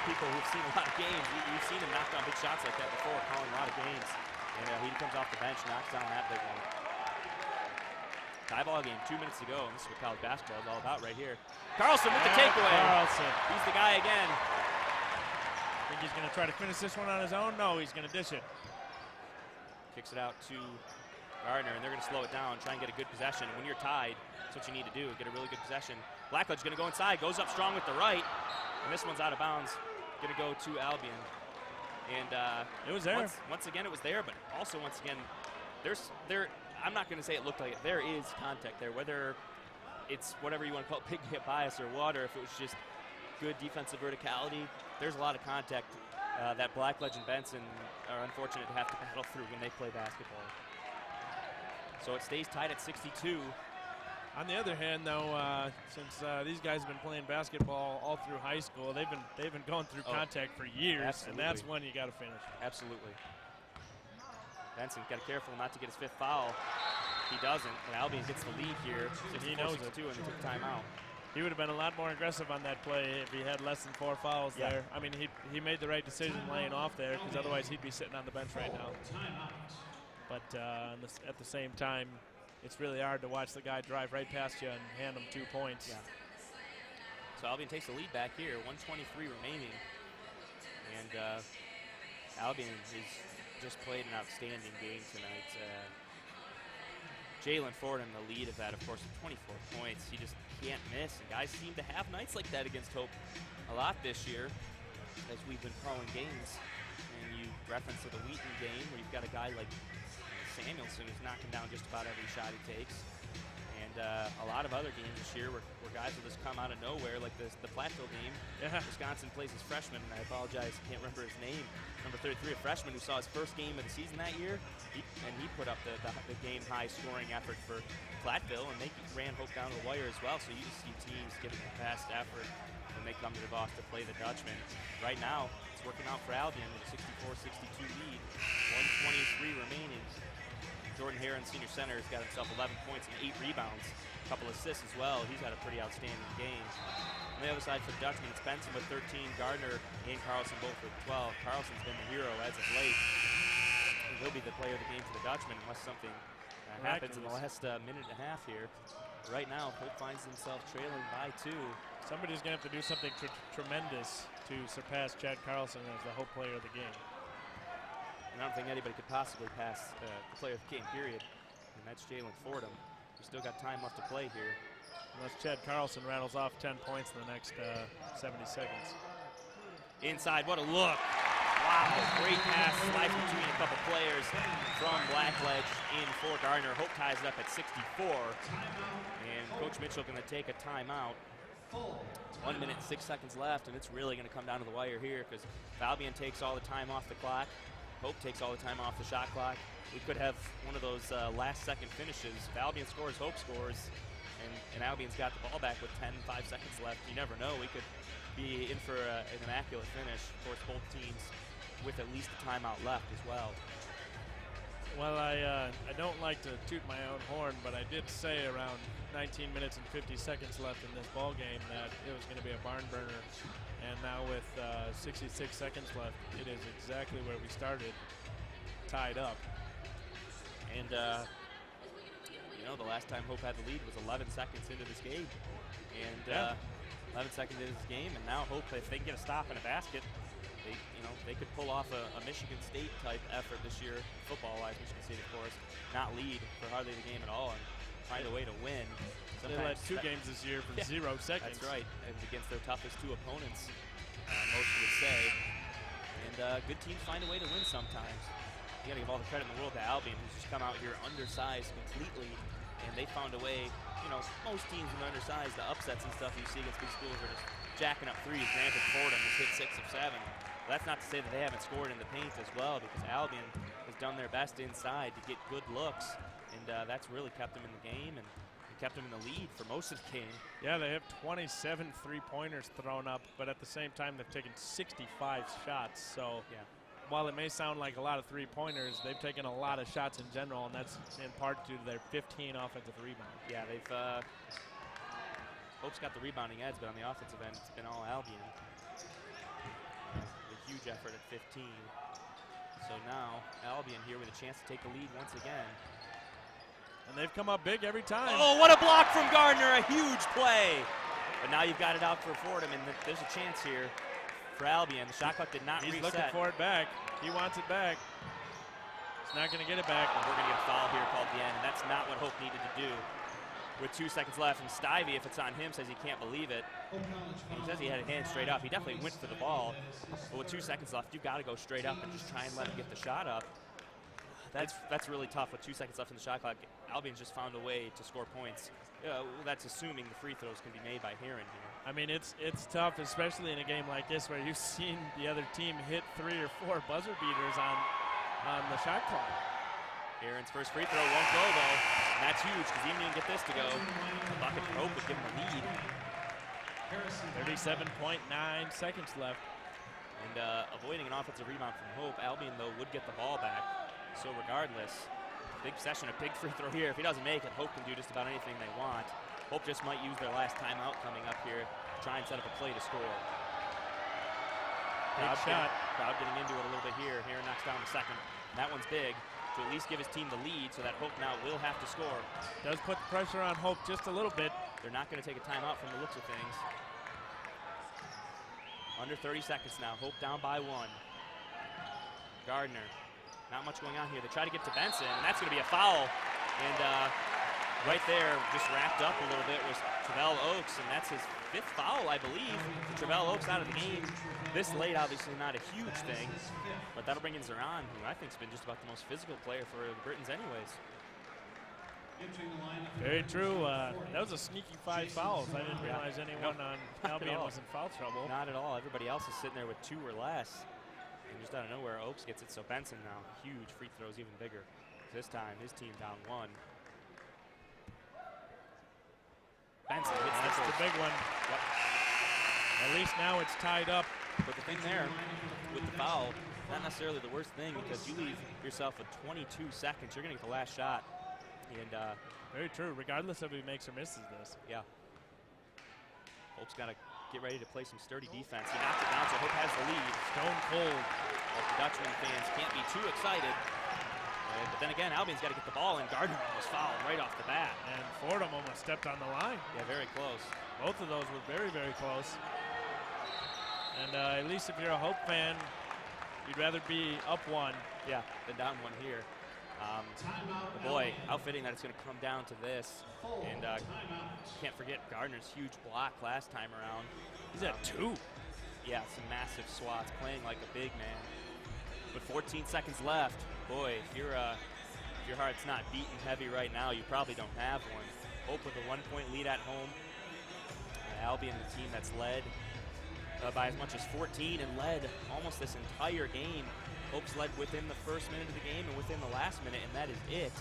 People who've seen a lot of games, we've seen him knock down big shots like that before, calling a lot of games. And he comes off the bench, knocks down that big one. Tie ball game, 2 minutes to go, and this is what college basketball is all about right here. Carlson with the takeaway. Carlson. He's the guy again. Think he's going to try to finish this one on his own? No, he's going to dish it. Kicks it out to Gardner, and they're going to slow it down, try and get a good possession. And when you're tied, that's what you need to do, get a really good possession. Blackledge going to go inside, goes up strong with the right, and this one's out of bounds. Going to go to Albion. And it was there. Once again, it was there, but also once again, I'm not going to say it looked like it. There is contact there, whether it's whatever you want to call it, pig bias or what, or if it was just good defensive verticality. There's a lot of contact that Blackledge and Benson are unfortunate to have to battle through when they play basketball. So it stays tied at 62. On the other hand, though, since these guys have been playing basketball all through high school, they've been going through contact for years, absolutely. And that's when you got to finish. Absolutely. Benson got to be careful not to get his 5th foul. He doesn't, and Albion gets the lead here. He knows it. 64-62, and they took timeout. He would have been a lot more aggressive on that play if he had less than 4 fouls there. I mean, he made the right decision laying off there, because otherwise he'd be sitting on the bench right now. But at the same time, it's really hard to watch the guy drive right past you and hand him 2 points. Yeah. So Albion takes the lead back here, 1:23 remaining. And Albion has just played an outstanding game tonight. Jalen Fordham, the lead of that, of course, with 24 points. He just can't miss. And guys seem to have nights like that against Hope a lot this year as we've been calling games. And you reference to the Wheaton game where you've got a guy like Samuelson who's knocking down just about every shot he takes. And a lot of other games this year where guys will just come out of nowhere, like the Platteville game. Yeah. Wisconsin plays his freshman, and I apologize, I can't remember his name. Number 33, a freshman who saw his first game of the season that year, and he put up the game-high scoring effort for Platteville, and they ran Hope down the wire as well. So you just see teams giving their best effort when they come to DeVos to play the Dutchman. Right now, it's working out for Albion with a 64-62 lead, 1:23 remaining. Jordan Heron, senior center, has got himself 11 points and 8 rebounds, a couple assists as well. He's had a pretty outstanding game. On the other side for the Dutchman, it's Benson with 13, Gardner and Carlson both with 12. Carlson's been the hero as of late. And he'll be the player of the game for the Dutchman unless something happens in the last minute and a half here. Right now, Hope finds himself trailing by 2. Somebody's going to have to do something tremendous to surpass Chad Carlson as the Hope player of the game. And I don't think anybody could possibly pass the player of the game, period. And that's Jalen Fordham. We still got time left to play here. Unless Chad Carlson rattles off 10 points in the next 70 seconds. Inside, what a look. Wow, great pass, slides between a couple players from Blackledge in for Gardner. Hope ties it up at 64. And Coach Mitchell going to take a timeout. 1 minute and 6 seconds left, and it's really going to come down to the wire here because Albion takes all the time off the clock. Hope takes all the time off the shot clock. We could have one of those last-second finishes. If Albion scores, Hope scores, and Albion's got the ball back with 5 seconds left. You never know. We could be in for an immaculate finish. Of course, both teams with at least a timeout left as well. Well, I don't like to toot my own horn, but I did say around 19 minutes and 50 seconds left in this ball game that it was going to be a barn burner. And now with 66 seconds left, it is exactly where we started, tied up. And you know, the last time Hope had the lead was 11 seconds into this game. And 11 seconds into this game, and now Hope, if they can get a stop and a basket, they could pull off a Michigan State type effort this year, football-wise. Michigan State, of course, not lead for hardly the game at all, and find a way to win. They led 2 games this year for 0 seconds. That's right, and against their toughest 2 opponents, most would say. And good teams find a way to win sometimes. You gotta give all the credit in the world to Albion, who's just come out here undersized completely, and they found a way. You know, most teams when they're undersized, the upsets and stuff you see against big schools are just jacking up threes. Granted, Fordham has hit 6 of 7. But that's not to say that they haven't scored in the paint as well, because Albion has done their best inside to get good looks, and that's really kept them in the game and kept them in the lead for most of the game. Yeah, they have 27 three-pointers thrown up, but at the same time, they've taken 65 shots. So while it may sound like a lot of three-pointers, they've taken a lot of shots in general, and that's in part due to their 15 offensive rebounds. Yeah, they've Hope's got the rebounding edge, but on the offensive end, it's been all Albion. A huge effort at 15. So now Albion here with a chance to take the lead once again. And they've come up big every time. Oh, what a block from Gardner, a huge play. But now you've got it out for Fordham, and there's a chance here for Albion. The shot clock did not reset. He's looking for it back. He wants it back. He's not going to get it back. And we're going to get a foul here called the end, and that's not what Hope needed to do. With 2 seconds left, and Stivey, if it's on him, says he can't believe it. He says he had a hand straight up. He definitely went for the ball, but with 2 seconds left, you've got to go straight up and just try and let him get the shot up. That's really tough with 2 seconds left in the shot clock. Albion's just found a way to score points. Well, that's assuming the free throws can be made by Heron here. I mean, it's tough, especially in a game like this where you've seen the other team hit 3 or 4 buzzer beaters on the shot clock. Heron's first free throw won't go, though. And that's huge, because even if you get this to go, the bucket for Hope would give him a lead. 37.9 seconds left. And avoiding an offensive rebound from Hope, Albion, though, would get the ball back. So regardless, Big possession, a big free throw here. If he doesn't make it, Hope can do just about anything they want. Hope just might use their last timeout coming up here to try and set up a play to score. Crowd getting into it a little bit here. Heron knocks down the second. And that one's big to at least give his team the lead so that Hope now will have to score. Does put the pressure on Hope just a little bit. They're not going to take a timeout from the looks of things. Under 30 seconds now. Hope down by 1. Gardner. Not much going on here. They try to get to Benson, and that's going to be a foul. And right there, just wrapped up a little bit, was Travell Oaks, and that's his 5th foul, I believe. Travell Oaks out of the game. This late, obviously not a huge thing, but that'll bring in Zeron, who I think has been just about the most physical player for the Britons anyways. Very true. That was a sneaky 5 fouls. I didn't realize anyone on Albion was in foul trouble. Not at all. Everybody else is sitting there with 2 or less. And just out of nowhere, Oaks gets it. So Benson now, huge free throws, even bigger. This time, his team down 1. Benson hits That's the big one. Yep. At least now it's tied up. But the thing there, with the foul, not necessarily the worst thing because you leave yourself with 22 seconds. You're going to get the last shot. And very true, regardless of if he makes or misses this. Yeah. Hope's got to get ready to play some sturdy defense. He knocks it down, so Hope has the lead. Stone cold. But the Dutchman fans can't be too excited. But then again, Albion's got to get the ball, and Gardner was fouled right off the bat. And Fordham almost stepped on the line. Yeah, very close. Both of those were very, very close. And at least if you're a Hope fan, you'd rather be up 1. Yeah, than down 1 here. Boy, how fitting that it's going to come down to this. And can't forget Gardner's huge block last time around. He's at 2. Yeah, some massive swats, playing like a big man. But 14 seconds left. Boy, if your heart's not beating heavy right now, you probably don't have one. Hope with a 1-point lead at home. Albion, the team that's led by as much as 14 and led almost this entire game. Hope's led within the first minute of the game and within the last minute, and that is it.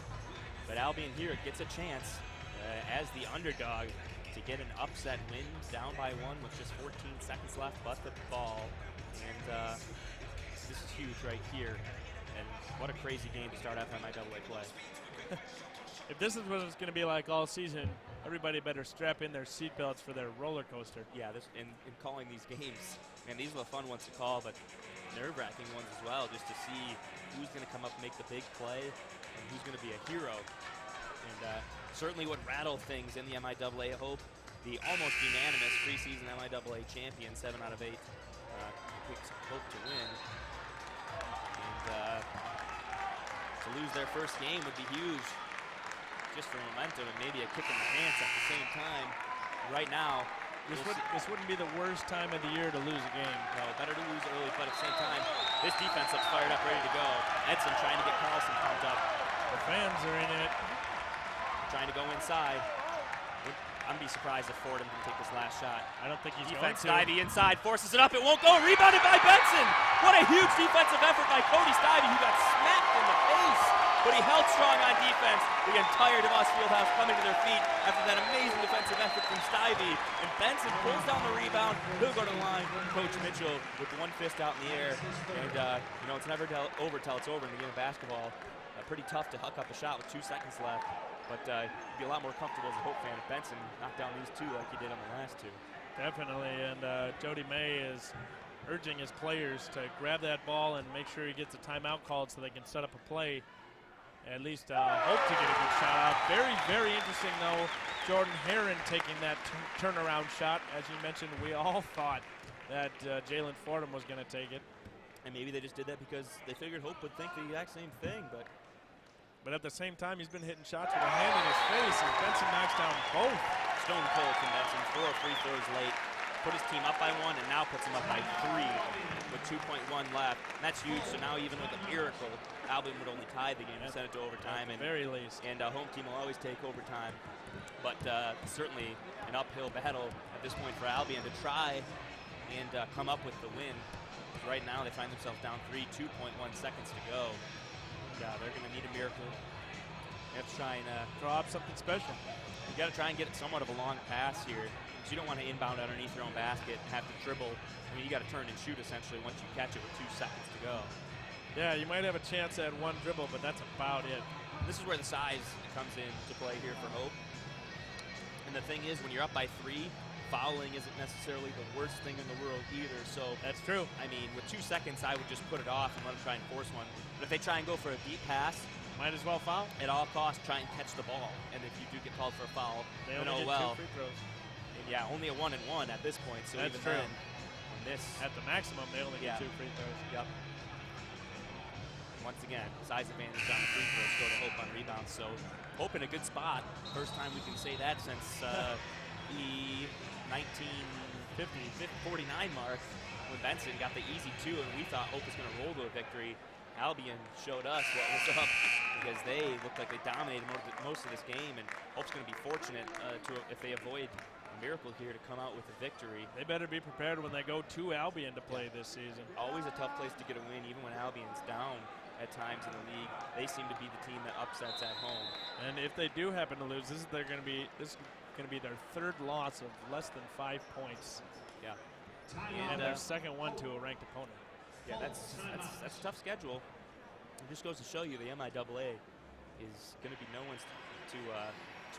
But Albion here gets a chance as the underdog to get an upset win, down by 1 with just 14 seconds left, but the ball. And this is huge right here. And what a crazy game to start FMIAA play. If this is what it's going to be like all season, everybody better strap in their seatbelts for their roller coaster. Yeah, in calling these games, and these are the fun ones to call, but nerve-wracking ones as well, just to see who's going to come up and make the big play and who's going to be a hero. And certainly would rattle things in the MIAA. Hope, the almost unanimous preseason MIAA champion, 7 out of 8 picks Hope to win. And to lose their first game would be huge, just for momentum and maybe a kick in the pants at the same time. Right now, this wouldn't be the worst time of the year to lose a game. No, better to lose early, but at the same time, this defense looks fired up, ready to go. Edson trying to get Carlson pumped up. The fans are in it. Trying to go inside. I'm going to be surprised if Fordham can take this last shot. I don't think he's Defense, going to. Stivey inside, forces it up, it won't go. Rebounded by Benson. What a huge defensive effort by Cody Stivey, who got smacked in the face. But he held strong on defense. The entire DeVos Fieldhouse coming to their feet after that amazing defensive effort from Stivey. And Benson pulls down the rebound. He'll go to the line. Coach Mitchell with one fist out in the air. And, it's never over till it's over in the game of basketball. Pretty tough to huck up a shot with 2 seconds left. But you'd be a lot more comfortable as a Hope fan if Benson knocked down these 2 like he did on the last 2. Definitely. And Jody May is urging his players to grab that ball and make sure he gets a timeout called so they can set up a play. At least hope to get a good shot out. Very, very interesting, though, Jordan Heron taking that turnaround shot. As you mentioned, we all thought that Jalen Fordham was going to take it. And maybe they just did that because they figured Hope would think the exact same thing. But at the same time, he's been hitting shots with a hand in his face, and Benson knocks down both. Stone cold from Benson, 4 free throws late. Put his team up by 1 and now puts him up by 3 with 2.1 left. And that's huge, so now even with a miracle, Albion would only tie the game and send it to overtime. At the very least. And home team will always take overtime. But certainly an uphill battle at this point for Albion to try and come up with the win. Right now they find themselves down 3, 2.1 seconds to go. Yeah, they're going to need a miracle. You have to try and draw up something special. You got to try and get somewhat of a long pass here, because you don't want to inbound underneath your own basket and have to dribble. I mean, you got to turn and shoot essentially once you catch it with 2 seconds to go. Yeah, you might have a chance at 1 dribble, but that's about it. This is where the size comes into play here for Hope. And the thing is, when you're up by 3, fouling isn't necessarily the worst thing in the world either. So That's true. I mean, with 2 seconds, I would just put it off and let them try and force one. But if they try and go for a deep pass, Might as well foul. at all costs, try and catch the ball. And if you do get called for a foul, They then only oh get well. 2 free throws. And yeah, only a 1-and-1 at this point. So That's even true. then, on this, At the maximum, they only Yeah. get 2 free throws. yep. Once again, size advantage on the free throws go to Hope on rebounds. So Hope in a good spot. First time we can say that since the 1949 mark when Benson got the easy 2, and we thought Hope was going to roll to a victory. Albion showed us what was up because they looked like they dominated most of this game, and Hope's going to be fortunate if they avoid a miracle here to come out with a victory. They better be prepared when they go to Albion to play this season. Always a tough place to get a win, even when Albion's down at times in the league. They seem to be the team that upsets at home. And if they do happen to lose, this is going to be their 3rd loss of less than 5 points, Yeah. and their second one to a ranked opponent. Yeah, that's a tough schedule. It just goes to show you the MIAA is going to be no one's to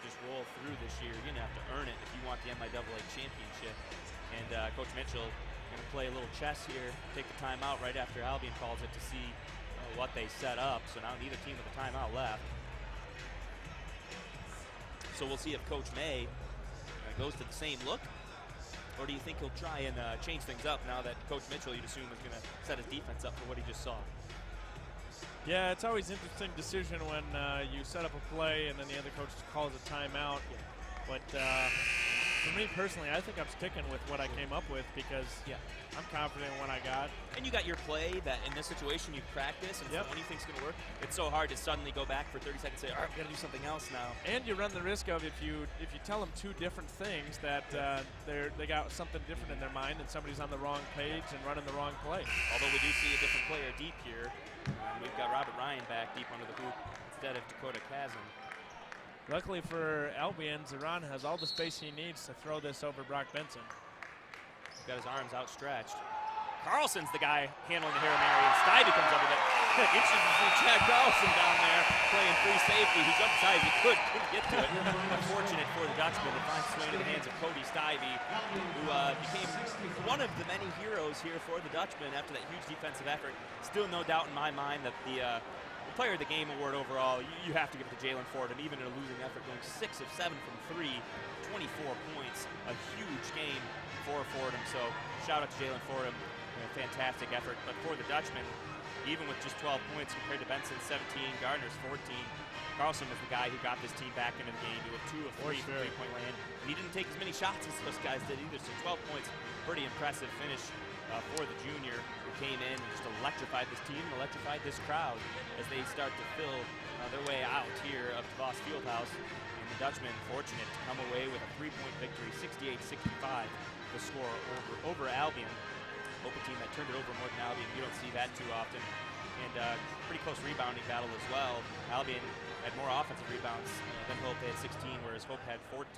just roll through this year. You're going to have to earn it if you want the MIAA championship. And Coach Mitchell going to play a little chess here, take the timeout right after Albion calls it to see what they set up. So now neither team with a timeout left. So we'll see if Coach May goes to the same look, or do you think he'll try and change things up now that Coach Mitchell, you'd assume, is going to set his defense up for what he just saw? Yeah, it's always an interesting decision when you set up a play and then the other coach calls a timeout. But for me personally, I think I'm sticking with what I came up with because I'm confident in what I got. And you got your play that in this situation you practice and someone you think's going to work. It's so hard to suddenly go back for 30 seconds and say, all right, we got to do something else now. And you run the risk of if you tell them 2 different things that they got something different in their mind and somebody's on the wrong page and running the wrong play. Although we do see a different player deep here. We've got Robert Ryan back deep under the hoop instead of Dakota Chasm. Luckily for Albion, Zeron has all the space he needs to throw this over Brock Benson. He's got his arms outstretched. Carlson's the guy handling the Hail Mary, and Stivey comes over there. Itches to see Chad Carlson down there playing free safety. He jumped as high as he couldn't get to it. Unfortunate for the Dutchman to find his way into the hands of Cody Stivey, who became one of the many heroes here for the Dutchman after that huge defensive effort. Still no doubt in my mind that the Player of the Game award overall, you have to give it to Jalen Fordham, even in a losing effort, going 6 of 7 from 3, 24 points, a huge game for Fordham. So shout out to Jalen Fordham, a fantastic effort. But for the Dutchman, even with just 12 points compared to Benson's 17, Gardner's 14, Carlson was the guy who got this team back into the game. He went 2 of 3 from three-point land. And he didn't take as many shots as those guys did either. So 12 points, pretty impressive finish for the junior, who came in and just electrified this team and electrified this crowd as they start to fill their way out here of DeVos Fieldhouse. And the Dutchmen fortunate to come away with a 3-point victory, 68-65, the score over Albion. Hope a team that turned it over more than Albion. You don't see that too often. And pretty close rebounding battle as well. Albion had more offensive rebounds than Hope. They had 16, whereas Hope had 14.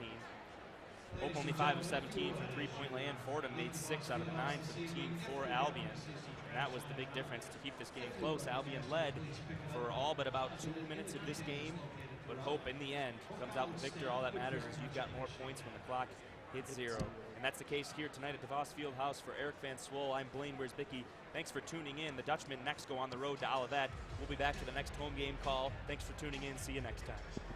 Hope only 5 of 17 from three-point land. Fordham made 6 out of the 9 for the team for Albion. And that was the big difference to keep this game close. Albion led for all but about 2 minutes of this game, but Hope in the end comes out the victor. All that matters is you've got more points when the clock hits 0. And that's the case here tonight at DeVos Fieldhouse. For Eric Van Swol, I'm Blaine Wiersbicki. Thanks for tuning in. The Dutchmen next go on the road to Olivet. We'll be back for the next home game call. Thanks for tuning in. See you next time.